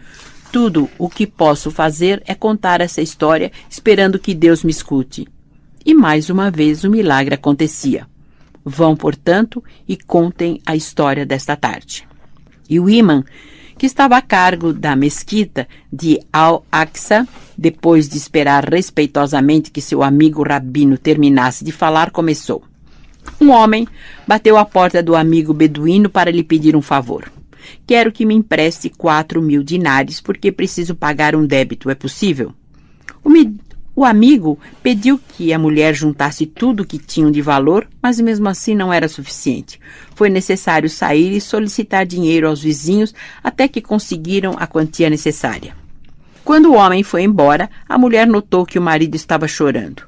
Tudo o que posso fazer é contar essa história, esperando que Deus me escute. E mais uma vez o milagre acontecia. Vão, portanto, e contem a história desta tarde. E o imã, que estava a cargo da mesquita de Al-Aqsa, depois de esperar respeitosamente que seu amigo rabino terminasse de falar, começou. Um homem bateu à porta do amigo beduíno para lhe pedir um favor. Quero que me empreste 4.000 dinares, porque preciso pagar um débito. É possível? O amigo pediu que a mulher juntasse tudo que tinham de valor, mas mesmo assim não era suficiente. Foi necessário sair e solicitar dinheiro aos vizinhos até que conseguiram a quantia necessária. Quando o homem foi embora, a mulher notou que o marido estava chorando.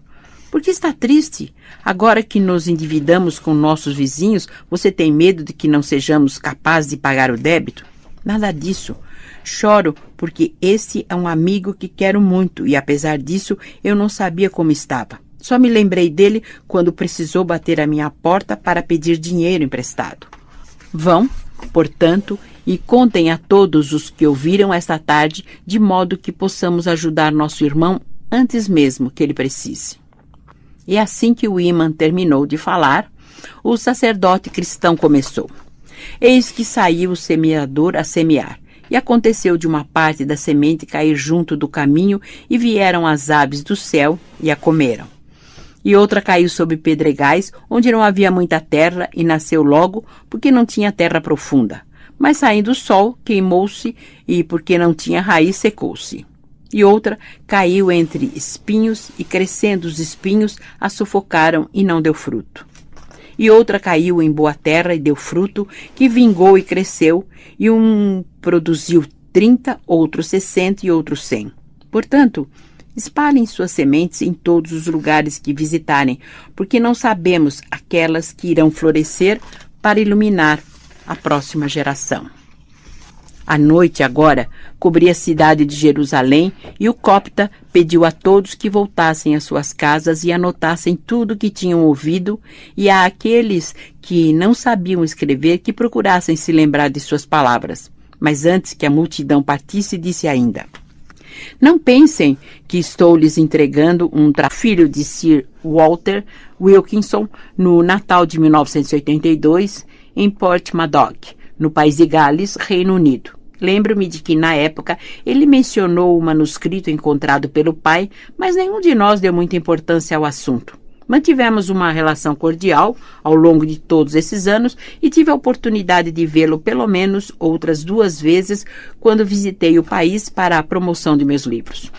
Por que está triste? Agora que nos endividamos com nossos vizinhos, você tem medo de que não sejamos capazes de pagar o débito? Nada disso. Choro porque esse é um amigo que quero muito e, apesar disso, eu não sabia como estava. Só me lembrei dele quando precisou bater à minha porta para pedir dinheiro emprestado. Vão, portanto, e contem a todos os que ouviram esta tarde, de modo que possamos ajudar nosso irmão antes mesmo que ele precise. E assim que o imã terminou de falar, o sacerdote cristão começou. Eis que saiu o semeador a semear. E aconteceu de uma parte da semente cair junto do caminho, e vieram as aves do céu e a comeram. E outra caiu sobre pedregais, onde não havia muita terra, e nasceu logo, porque não tinha terra profunda. Mas saindo o sol, queimou-se, e porque não tinha raiz, secou-se. E outra caiu entre espinhos, e crescendo os espinhos, a sufocaram e não deu fruto. E outra caiu em boa terra e deu fruto, que vingou e cresceu, e um produziu 30, outro 60 e outro 100. Portanto, espalhem suas sementes em todos os lugares que visitarem, porque não sabemos aquelas que irão florescer para iluminar a próxima geração. A noite agora cobria a cidade de Jerusalém e o copta pediu a todos que voltassem às suas casas e anotassem tudo que tinham ouvido, e a aqueles que não sabiam escrever que procurassem se lembrar de suas palavras. Mas antes que a multidão partisse, disse ainda: Não pensem que estou lhes entregando um filho de Sir Walter Wilkinson no Natal de 1982 em Porthmadog, no país de Gales, Reino Unido. Lembro-me de que, na época, ele mencionou o manuscrito encontrado pelo pai, mas nenhum de nós deu muita importância ao assunto. Mantivemos uma relação cordial ao longo de todos esses anos e tive a oportunidade de vê-lo pelo menos outras 2 vezes quando visitei o país para a promoção de meus livros.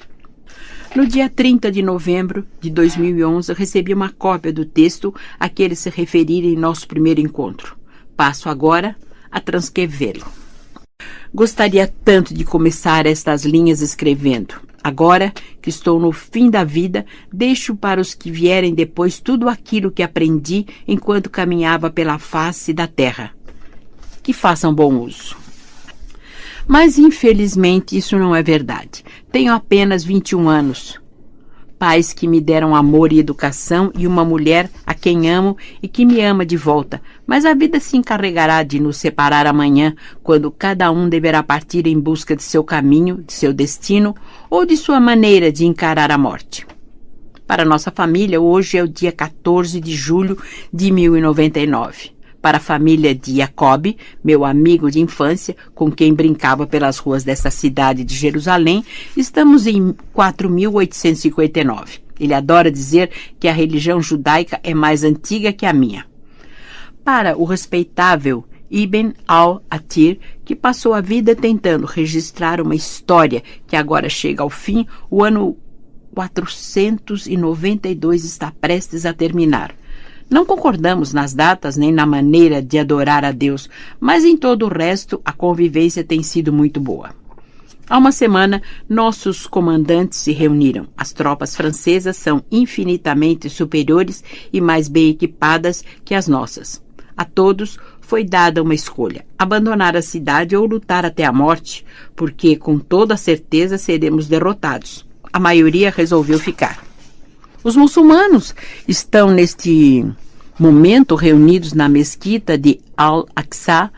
No dia 30 de novembro de 2011, recebi uma cópia do texto a que ele se referira em nosso primeiro encontro. Passo agora a transcrevê-lo. Gostaria tanto de começar estas linhas escrevendo. Agora que estou no fim da vida, deixo para os que vierem depois tudo aquilo que aprendi enquanto caminhava pela face da terra. Que façam bom uso. Mas, infelizmente, isso não é verdade. Tenho apenas 21 anos. Pais que me deram amor e educação e uma mulher a quem amo e que me ama de volta. Mas a vida se encarregará de nos separar amanhã, quando cada um deverá partir em busca de seu caminho, de seu destino ou de sua maneira de encarar a morte. Para nossa família, hoje é o dia 14 de julho de 1099. Para a família de Jacob, meu amigo de infância, com quem brincava pelas ruas desta cidade de Jerusalém, estamos em 4859. Ele adora dizer que a religião judaica é mais antiga que a minha. Para o respeitável Ibn al-Athir, que passou a vida tentando registrar uma história que agora chega ao fim, o ano 492 está prestes a terminar. Não concordamos nas datas nem na maneira de adorar a Deus, mas em todo o resto a convivência tem sido muito boa. Há uma semana, nossos comandantes se reuniram. As tropas francesas são infinitamente superiores e mais bem equipadas que as nossas. A todos foi dada uma escolha: abandonar a cidade ou lutar até a morte, porque com toda certeza seremos derrotados. A maioria resolveu ficar. Os muçulmanos estão neste momento reunidos na mesquita de Al-Aqsa.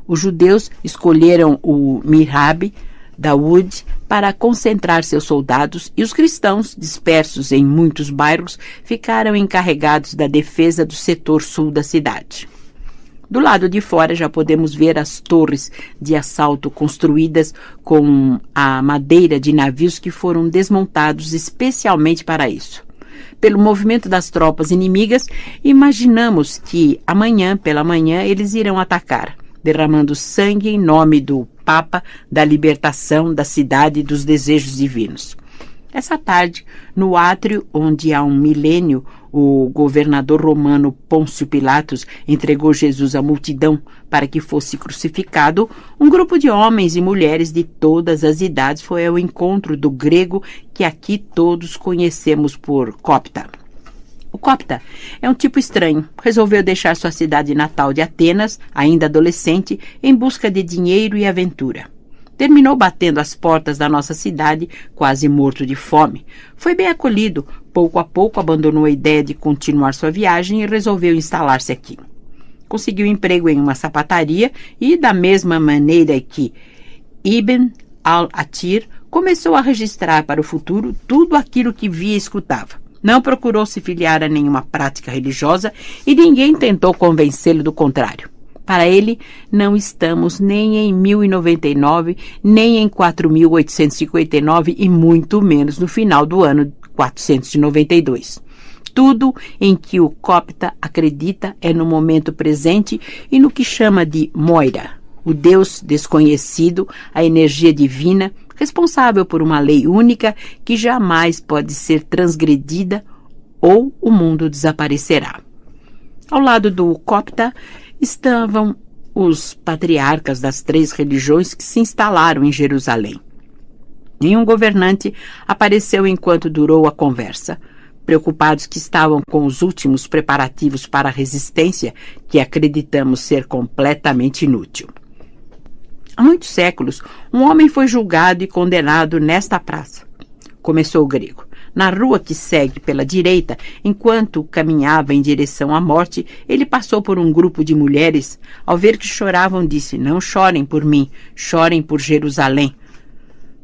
Os judeus escolheram o Mihrab Dawood para concentrar seus soldados e os cristãos, dispersos em muitos bairros, ficaram encarregados da defesa do setor sul da cidade. Do lado de fora já podemos ver as torres de assalto construídas com a madeira de navios que foram desmontados especialmente para isso. Pelo movimento das tropas inimigas, imaginamos que amanhã, pela manhã, eles irão atacar, derramando sangue em nome do Papa, da libertação da cidade e dos desejos divinos. Essa tarde, no átrio onde há um milênio o governador romano Pôncio Pilatos entregou Jesus à multidão para que fosse crucificado, um grupo de homens e mulheres de todas as idades foi ao encontro do grego que aqui todos conhecemos por copta. O copta é um tipo estranho. Resolveu deixar sua cidade natal de Atenas, ainda adolescente, em busca de dinheiro e aventura. Terminou batendo as portas da nossa cidade, quase morto de fome. Foi bem acolhido. Pouco a pouco abandonou a ideia de continuar sua viagem e resolveu instalar-se aqui. Conseguiu emprego em uma sapataria e, da mesma maneira que Ibn al-Athir, começou a registrar para o futuro tudo aquilo que via e escutava. Não procurou se filiar a nenhuma prática religiosa e ninguém tentou convencê-lo do contrário. Para ele, não estamos nem em 1099, nem em 4859 e muito menos no final do ano 492. Tudo em que o copta acredita é no momento presente e no que chama de Moira, o Deus desconhecido, a energia divina, responsável por uma lei única que jamais pode ser transgredida ou o mundo desaparecerá. Ao lado do copta estavam os patriarcas das 3 religiões que se instalaram em Jerusalém. Nenhum governante apareceu enquanto durou a conversa. Preocupados que estavam com os últimos preparativos para a resistência, que acreditamos ser completamente inútil. Há muitos séculos, um homem foi julgado e condenado nesta praça. Começou o grego. Na rua que segue pela direita, enquanto caminhava em direção à morte, ele passou por um grupo de mulheres. Ao ver que choravam, disse: "Não chorem por mim, chorem por Jerusalém.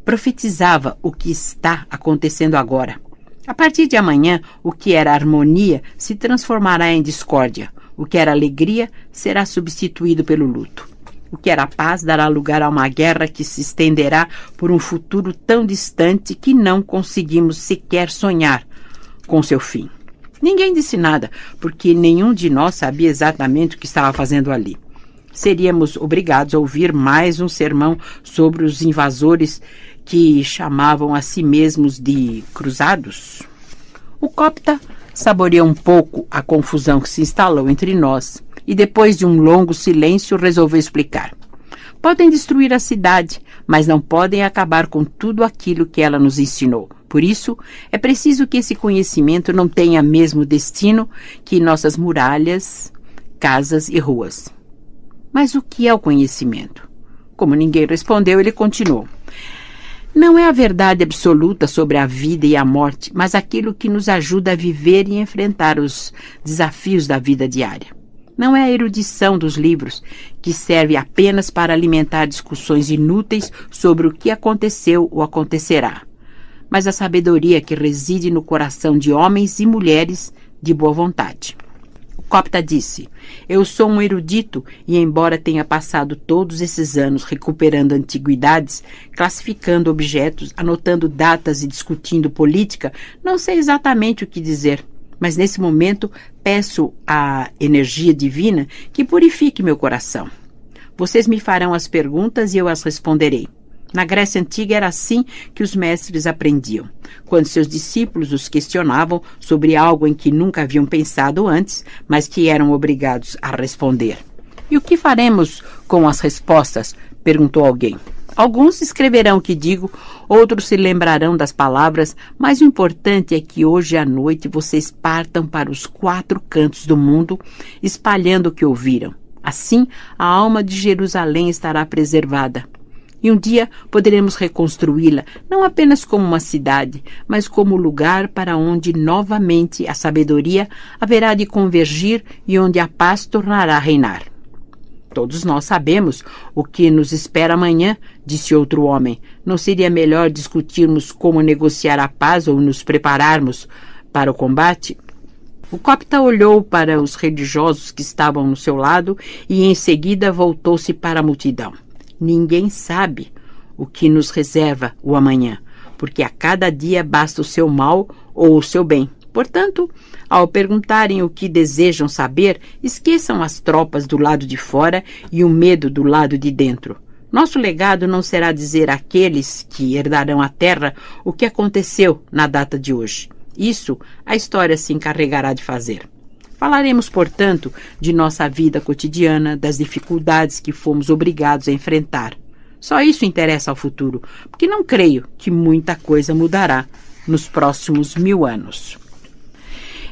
profetizava o que está acontecendo agora. A partir de amanhã, o que era harmonia se transformará em discórdia. O que era alegria será substituído pelo luto. O que era paz dará lugar a uma guerra que se estenderá por um futuro tão distante que não conseguimos sequer sonhar com seu fim. Ninguém disse nada, porque nenhum de nós sabia exatamente o que estava fazendo ali. Seríamos obrigados a ouvir mais um sermão sobre os invasores que chamavam a si mesmos de cruzados. O copta saboreou um pouco a confusão que se instalou entre nós e, depois de um longo silêncio, resolveu explicar. Podem destruir a cidade, mas não podem acabar com tudo aquilo que ela nos ensinou. Por isso, é preciso que esse conhecimento não tenha mesmo destino que nossas muralhas, casas e ruas. Mas o que é o conhecimento? Como ninguém respondeu, ele continuou. Não é a verdade absoluta sobre a vida e a morte, mas aquilo que nos ajuda a viver e enfrentar os desafios da vida diária. Não é a erudição dos livros, que serve apenas para alimentar discussões inúteis sobre o que aconteceu ou acontecerá, mas a sabedoria que reside no coração de homens e mulheres de boa vontade. Copta disse, eu sou um erudito e, embora tenha passado todos esses anos recuperando antiguidades, classificando objetos, anotando datas e discutindo política, não sei exatamente o que dizer. Mas nesse momento peço à energia divina que purifique meu coração. Vocês me farão as perguntas e eu as responderei. Na Grécia Antiga era assim que os mestres aprendiam. Quando seus discípulos os questionavam sobre algo em que nunca haviam pensado antes, mas que eram obrigados a responder. E o que faremos com as respostas? Perguntou alguém. Alguns escreverão o que digo, outros se lembrarão das palavras, mas o importante é que hoje à noite vocês partam para os 4 cantos do mundo, espalhando o que ouviram. Assim, a alma de Jerusalém estará preservada. E um dia poderemos reconstruí-la, não apenas como uma cidade, mas como lugar para onde novamente a sabedoria haverá de convergir e onde a paz tornará a reinar. Todos nós sabemos o que nos espera amanhã, disse outro homem. Não seria melhor discutirmos como negociar a paz ou nos prepararmos para o combate? O copta olhou para os religiosos que estavam no seu lado e em seguida voltou-se para a multidão. Ninguém sabe o que nos reserva o amanhã, porque a cada dia basta o seu mal ou o seu bem. Portanto, ao perguntarem o que desejam saber, esqueçam as tropas do lado de fora e o medo do lado de dentro. Nosso legado não será dizer àqueles que herdarão a terra o que aconteceu na data de hoje. Isso a história se encarregará de fazer. Falaremos, portanto, de nossa vida cotidiana, das dificuldades que fomos obrigados a enfrentar. Só isso interessa ao futuro, porque não creio que muita coisa mudará nos próximos 1000 anos.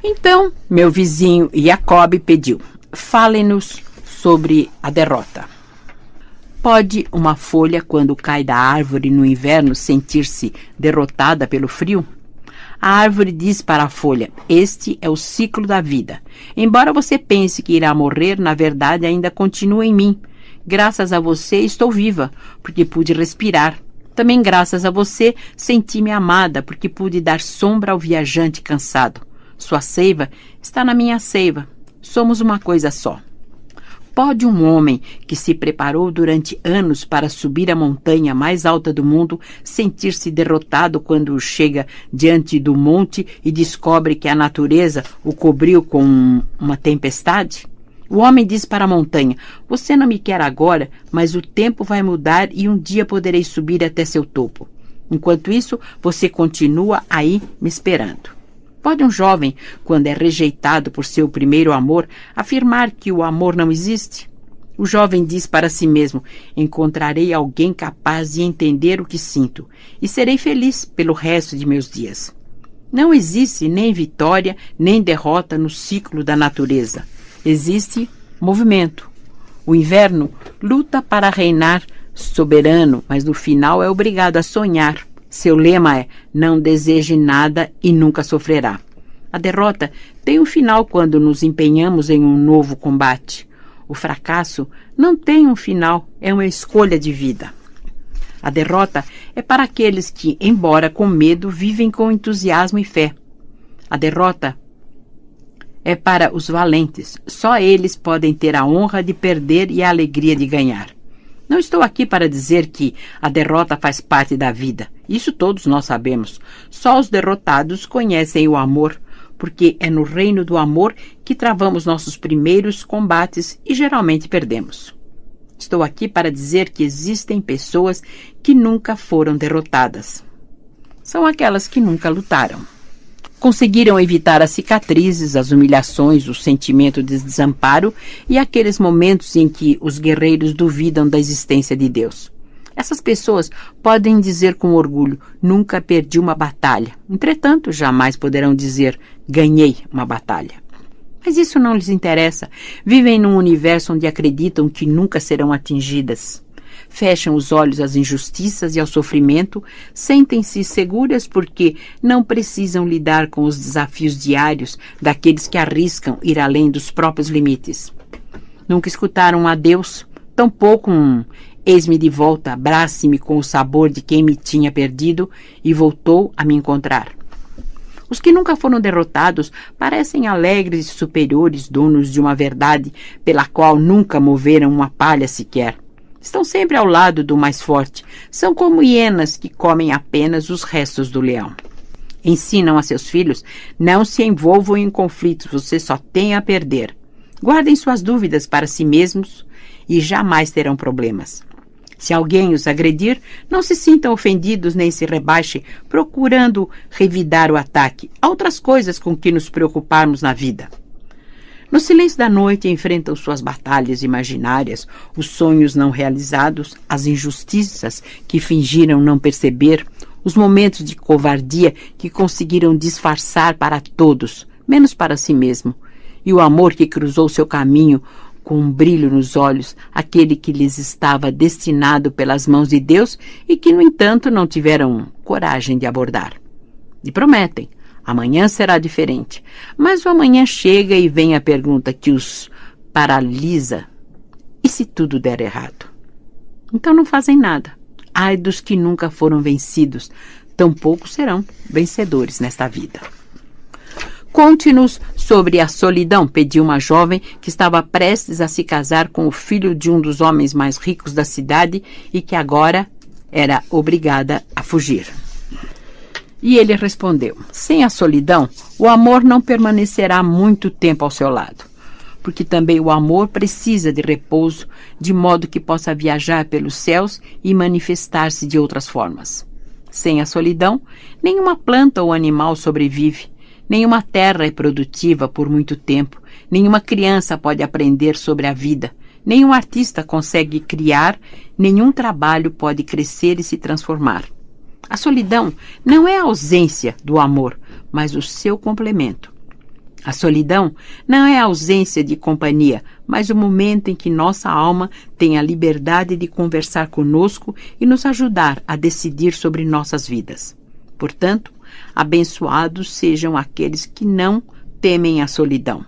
Então, meu vizinho Jacob pediu, falem-nos sobre a derrota. Pode uma folha, quando cai da árvore no inverno, sentir-se derrotada pelo frio? A árvore diz para a folha, este é o ciclo da vida. Embora você pense que irá morrer, na verdade ainda continua em mim. Graças a você estou viva, porque pude respirar. Também graças a você senti-me amada, porque pude dar sombra ao viajante cansado. Sua seiva está na minha seiva. Somos uma coisa só. Pode um homem que se preparou durante anos para subir a montanha mais alta do mundo sentir-se derrotado quando chega diante do monte e descobre que a natureza o cobriu com uma tempestade? O homem diz para a montanha, você não me quer agora, mas o tempo vai mudar e um dia poderei subir até seu topo. Enquanto isso, você continua aí me esperando. Pode um jovem, quando é rejeitado por seu primeiro amor, afirmar que o amor não existe? O jovem diz para si mesmo, encontrarei alguém capaz de entender o que sinto e serei feliz pelo resto de meus dias. Não existe nem vitória nem derrota no ciclo da natureza. Existe movimento. O inverno luta para reinar soberano, mas no final é obrigado a sonhar. Seu lema é, não deseje nada e nunca sofrerá. A derrota tem um final quando nos empenhamos em um novo combate. O fracasso não tem um final, é uma escolha de vida. A derrota é para aqueles que, embora com medo, vivem com entusiasmo e fé. A derrota é para os valentes. Só eles podem ter a honra de perder e a alegria de ganhar. Não estou aqui para dizer que a derrota faz parte da vida. Isso todos nós sabemos. Só os derrotados conhecem o amor, porque é no reino do amor que travamos nossos primeiros combates e geralmente perdemos. Estou aqui para dizer que existem pessoas que nunca foram derrotadas. São aquelas que nunca lutaram. Conseguiram evitar as cicatrizes, as humilhações, o sentimento de desamparo e aqueles momentos em que os guerreiros duvidam da existência de Deus. Essas pessoas podem dizer com orgulho, nunca perdi uma batalha. Entretanto, jamais poderão dizer, ganhei uma batalha. Mas isso não lhes interessa. Vivem num universo onde acreditam que nunca serão atingidas. Fecham os olhos às injustiças e ao sofrimento, sentem-se seguras porque não precisam lidar com os desafios diários daqueles que arriscam ir além dos próprios limites. Nunca escutaram um adeus, tampouco um eis-me de volta, abrace-me com o sabor de quem me tinha perdido e voltou a me encontrar. Os que nunca foram derrotados parecem alegres e superiores, donos de uma verdade pela qual nunca moveram uma palha sequer. Estão sempre ao lado do mais forte. São como hienas que comem apenas os restos do leão. Ensinam a seus filhos, não se envolvam em conflitos, você só tem a perder. Guardem suas dúvidas para si mesmos e jamais terão problemas. Se alguém os agredir, não se sintam ofendidos nem se rebaixem, procurando revidar o ataque. Há outras coisas com que nos preocuparmos na vida. No silêncio da noite enfrentam suas batalhas imaginárias, os sonhos não realizados, as injustiças que fingiram não perceber, os momentos de covardia que conseguiram disfarçar para todos, menos para si mesmo, e o amor que cruzou seu caminho com um brilho nos olhos, aquele que lhes estava destinado pelas mãos de Deus e que, no entanto, não tiveram coragem de abordar. E prometem, amanhã será diferente. Mas o amanhã chega e vem a pergunta que os paralisa. E se tudo der errado? Então não fazem nada. Ai dos que nunca foram vencidos, tampouco serão vencedores nesta vida. Conte-nos sobre a solidão, pediu uma jovem que estava prestes a se casar com o filho de um dos homens mais ricos da cidade e que agora era obrigada a fugir. E ele respondeu, sem a solidão, o amor não permanecerá muito tempo ao seu lado, porque também o amor precisa de repouso, de modo que possa viajar pelos céus e manifestar-se de outras formas. Sem a solidão, nenhuma planta ou animal sobrevive, nenhuma terra é produtiva por muito tempo, nenhuma criança pode aprender sobre a vida, nenhum artista consegue criar, nenhum trabalho pode crescer e se transformar. A solidão não é a ausência do amor, mas o seu complemento. A solidão não é a ausência de companhia, mas o momento em que nossa alma tem a liberdade de conversar conosco e nos ajudar a decidir sobre nossas vidas. Portanto, abençoados sejam aqueles que não temem a solidão,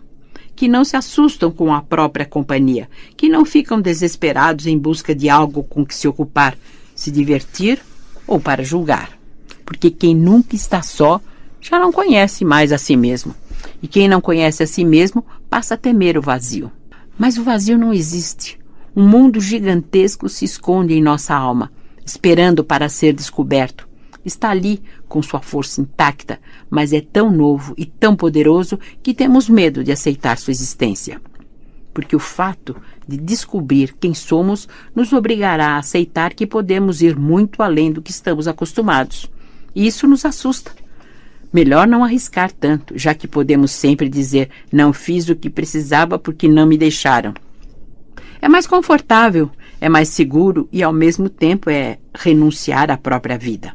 que não se assustam com a própria companhia, que não ficam desesperados em busca de algo com que se ocupar, se divertir ou para julgar. Porque quem nunca está só já não conhece mais a si mesmo. E quem não conhece a si mesmo passa a temer o vazio. Mas o vazio não existe. Um mundo gigantesco se esconde em nossa alma, esperando para ser descoberto. Está ali com sua força intacta, mas é tão novo e tão poderoso que temos medo de aceitar sua existência. Porque o fato de descobrir quem somos nos obrigará a aceitar que podemos ir muito além do que estamos acostumados. E isso nos assusta. Melhor não arriscar tanto, já que podemos sempre dizer, não fiz o que precisava porque não me deixaram. É mais confortável, é mais seguro e ao mesmo tempo é renunciar à própria vida.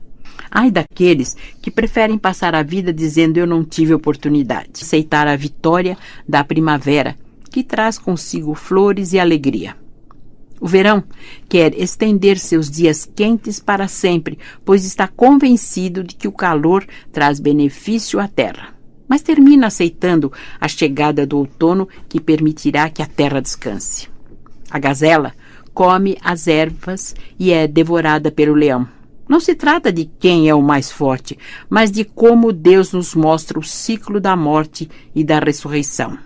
Ai daqueles que preferem passar a vida dizendo eu não tive oportunidade. Aceitar a vitória da primavera, que traz consigo flores e alegria. O verão quer estender seus dias quentes para sempre, pois está convencido de que o calor traz benefício à terra. Mas termina aceitando a chegada do outono que permitirá que a terra descanse. A gazela come as ervas e é devorada pelo leão. Não se trata de quem é o mais forte, mas de como Deus nos mostra o ciclo da morte e da ressurreição.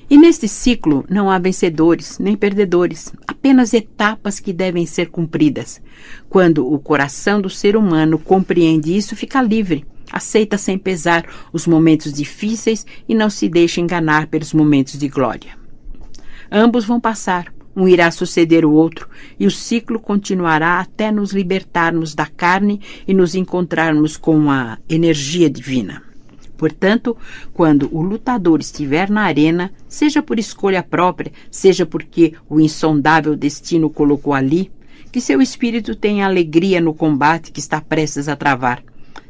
E neste ciclo não há vencedores nem perdedores, apenas etapas que devem ser cumpridas. Quando o coração do ser humano compreende isso, fica livre, aceita sem pesar os momentos difíceis e não se deixa enganar pelos momentos de glória. Ambos vão passar, um irá suceder o outro, e o ciclo continuará até nos libertarmos da carne e nos encontrarmos com a energia divina. Portanto, quando o lutador estiver na arena, seja por escolha própria, seja porque o insondável destino o colocou ali, que seu espírito tenha alegria no combate que está prestes a travar.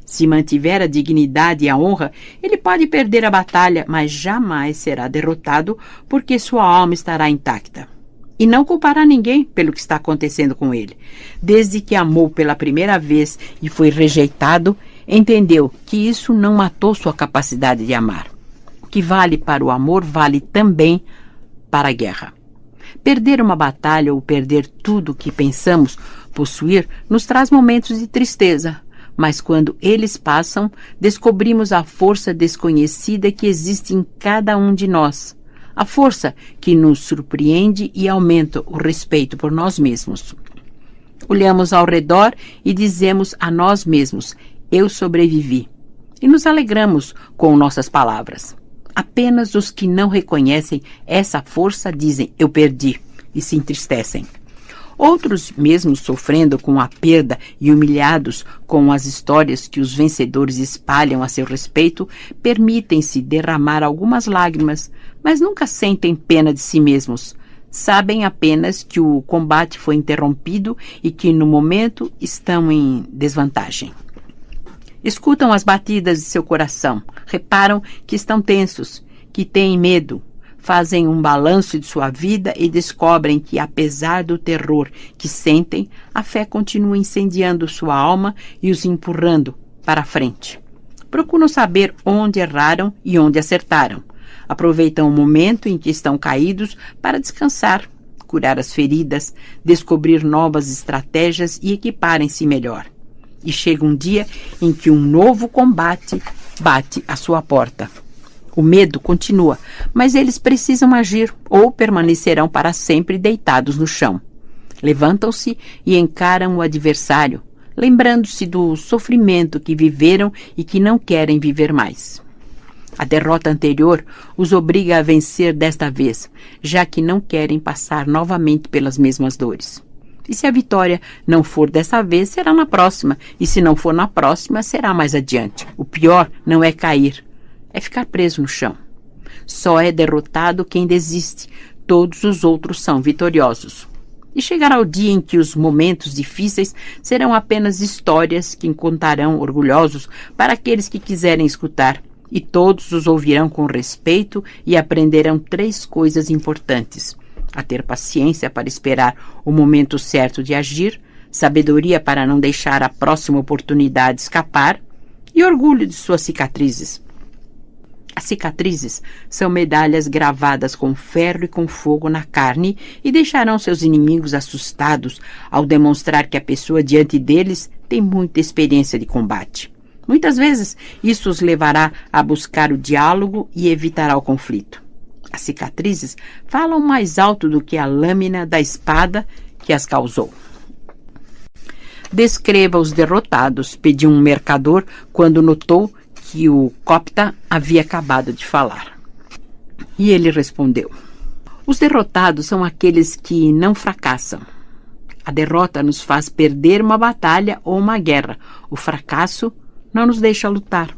Se mantiver a dignidade e a honra, ele pode perder a batalha, mas jamais será derrotado, porque sua alma estará intacta. E não culpará ninguém pelo que está acontecendo com ele. Desde que amou pela primeira vez e foi rejeitado, entendeu que isso não matou sua capacidade de amar. O que vale para o amor vale também para a guerra. Perder uma batalha ou perder tudo que pensamos possuir nos traz momentos de tristeza, mas quando eles passam, descobrimos a força desconhecida que existe em cada um de nós. A força que nos surpreende e aumenta o respeito por nós mesmos. Olhamos ao redor e dizemos a nós mesmos: eu sobrevivi. E nos alegramos com nossas palavras. Apenas os que não reconhecem essa força dizem: eu perdi, e se entristecem. Outros, mesmo sofrendo com a perda e humilhados com as histórias que os vencedores espalham a seu respeito, permitem-se derramar algumas lágrimas, mas nunca sentem pena de si mesmos. Sabem apenas que o combate foi interrompido e que, no momento, estão em desvantagem. Escutam as batidas de seu coração, reparam que estão tensos, que têm medo, fazem um balanço de sua vida e descobrem que, apesar do terror que sentem, a fé continua incendiando sua alma e os empurrando para a frente. Procuram saber onde erraram e onde acertaram. Aproveitam o momento em que estão caídos para descansar, curar as feridas, descobrir novas estratégias e equiparem-se melhor. E chega um dia em que um novo combate bate à sua porta. O medo continua, mas eles precisam agir ou permanecerão para sempre deitados no chão. Levantam-se e encaram o adversário, lembrando-se do sofrimento que viveram e que não querem viver mais. A derrota anterior os obriga a vencer desta vez, já que não querem passar novamente pelas mesmas dores. E se a vitória não for dessa vez, será na próxima, e se não for na próxima, será mais adiante. O pior não é cair, é ficar preso no chão. Só é derrotado quem desiste, todos os outros são vitoriosos. E chegará o dia em que os momentos difíceis serão apenas histórias que contarão orgulhosos para aqueles que quiserem escutar, e todos os ouvirão com respeito e aprenderão 3 coisas importantes: a ter paciência para esperar o momento certo de agir, sabedoria para não deixar a próxima oportunidade escapar e orgulho de suas cicatrizes. As cicatrizes são medalhas gravadas com ferro e com fogo na carne e deixarão seus inimigos assustados ao demonstrar que a pessoa diante deles tem muita experiência de combate. Muitas vezes, isso os levará a buscar o diálogo e evitará o conflito. As cicatrizes falam mais alto do que a lâmina da espada que as causou. Descreva os derrotados, pediu um mercador quando notou que o copta havia acabado de falar. E ele respondeu: os derrotados são aqueles que não fracassam. A derrota nos faz perder uma batalha ou uma guerra. O fracasso não nos deixa lutar.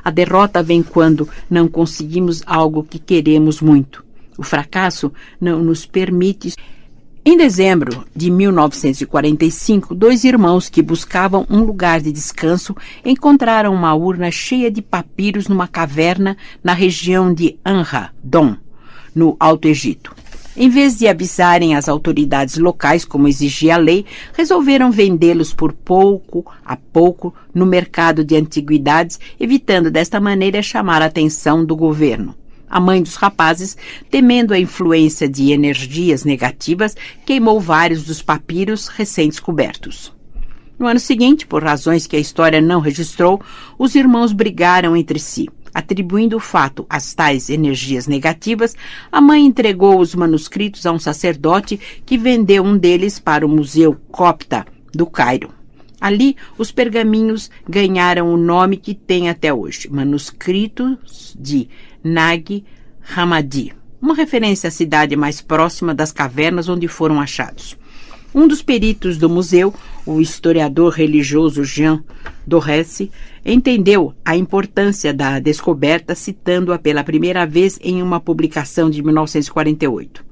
A derrota vem quando não conseguimos algo que queremos muito. O fracasso não nos permite. Em dezembro de 1945, 2 irmãos que buscavam um lugar de descanso encontraram uma urna cheia de papiros numa caverna na região de Anha, Dom, no Alto Egito. Em vez de avisarem as autoridades locais, como exigia a lei, resolveram vendê-los por pouco a pouco no mercado de antiguidades, evitando desta maneira chamar a atenção do governo. A mãe dos rapazes, temendo a influência de energias negativas, queimou vários dos papiros recém-descobertos. No ano seguinte, por razões que a história não registrou, os irmãos brigaram entre si. Atribuindo o fato às tais energias negativas, a mãe entregou os manuscritos a um sacerdote que vendeu um deles para o Museu Copta do Cairo. Ali, os pergaminhos ganharam o nome que tem até hoje, Manuscritos de Nag Hammadi, uma referência à cidade mais próxima das cavernas onde foram achados. Um dos peritos do museu, o historiador religioso Jean Dorresse, entendeu a importância da descoberta citando-a pela primeira vez em uma publicação de 1948.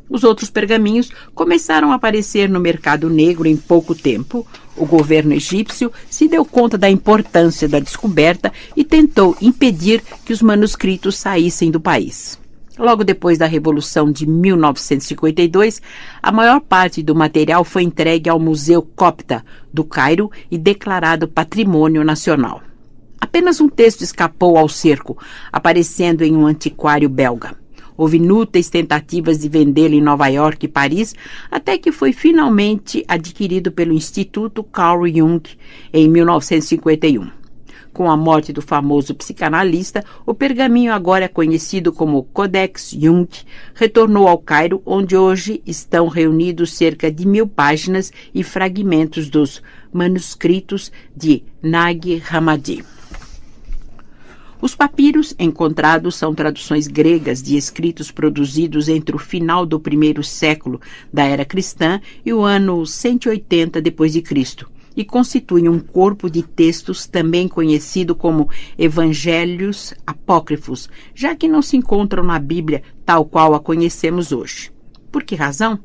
Os outros pergaminhos começaram a aparecer no mercado negro em pouco tempo. O governo egípcio se deu conta da importância da descoberta e tentou impedir que os manuscritos saíssem do país. Logo depois da Revolução de 1952, a maior parte do material foi entregue ao Museu Copta do Cairo e declarado Patrimônio Nacional. Apenas um texto escapou ao cerco, aparecendo em um antiquário belga. Houve inúteis tentativas de vendê-lo em Nova York e Paris, até que foi finalmente adquirido pelo Instituto Carl Jung em 1951. Com a morte do famoso psicanalista, o pergaminho, agora conhecido como Codex Jung, retornou ao Cairo, onde hoje estão reunidos cerca de 1000 páginas e fragmentos dos manuscritos de Nag Hammadi. Os papiros encontrados são traduções gregas de escritos produzidos entre o final do primeiro século da era cristã e o ano 180 d.C., e constituem um corpo de textos também conhecido como Evangelhos Apócrifos, já que não se encontram na Bíblia tal qual a conhecemos hoje. Por que razão?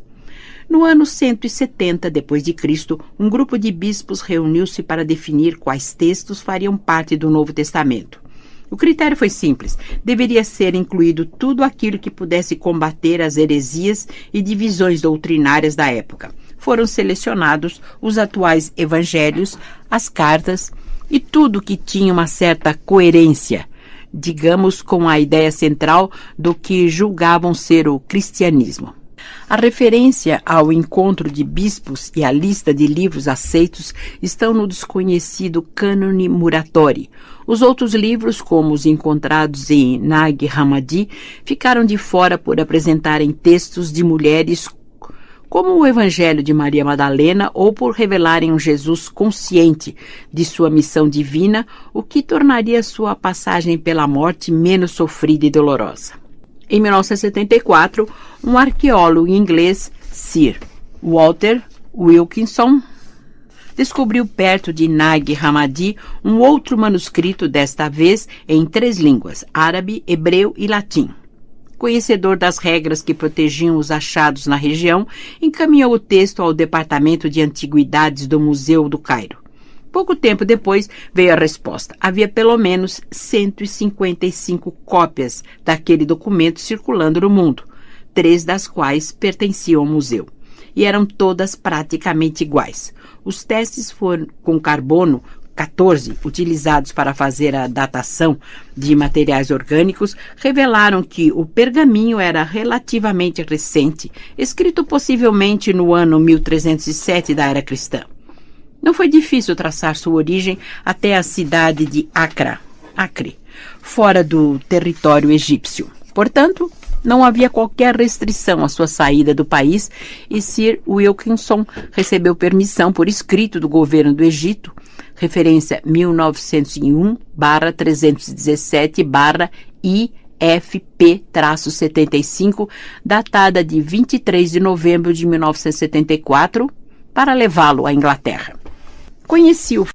No ano 170 d.C., um grupo de bispos reuniu-se para definir quais textos fariam parte do Novo Testamento. O critério foi simples. Deveria ser incluído tudo aquilo que pudesse combater as heresias e divisões doutrinárias da época. Foram selecionados os atuais evangelhos, as cartas e tudo que tinha uma certa coerência, digamos, com a ideia central do que julgavam ser o cristianismo. A referência ao encontro de bispos e a lista de livros aceitos estão no desconhecido Cânone Muratori. Os outros livros, como os encontrados em Nag Hammadi, ficaram de fora por apresentarem textos de mulheres como o Evangelho de Maria Madalena ou por revelarem um Jesus consciente de sua missão divina, o que tornaria sua passagem pela morte menos sofrida e dolorosa. Em 1974, um arqueólogo inglês, Sir Walter Wilkinson, descobriu perto de Nag Hammadi um outro manuscrito, desta vez em 3 línguas, árabe, hebreu e latim. Conhecedor das regras que protegiam os achados na região, encaminhou o texto ao Departamento de Antiguidades do Museu do Cairo. Pouco tempo depois veio a resposta. Havia pelo menos 155 cópias daquele documento circulando no mundo, 3 das quais pertenciam ao museu, e eram todas praticamente iguais. Os testes com carbono 14, utilizados para fazer a datação de materiais orgânicos, revelaram que o pergaminho era relativamente recente, escrito possivelmente no ano 1307 da era cristã. Não foi difícil traçar sua origem até a cidade de Acre, fora do território egípcio. Portanto, não havia qualquer restrição à sua saída do país e Sir Wilkinson recebeu permissão por escrito do governo do Egito, referência 1901-317-IFP-75, datada de 23 de novembro de 1974, para levá-lo à Inglaterra. Conheci o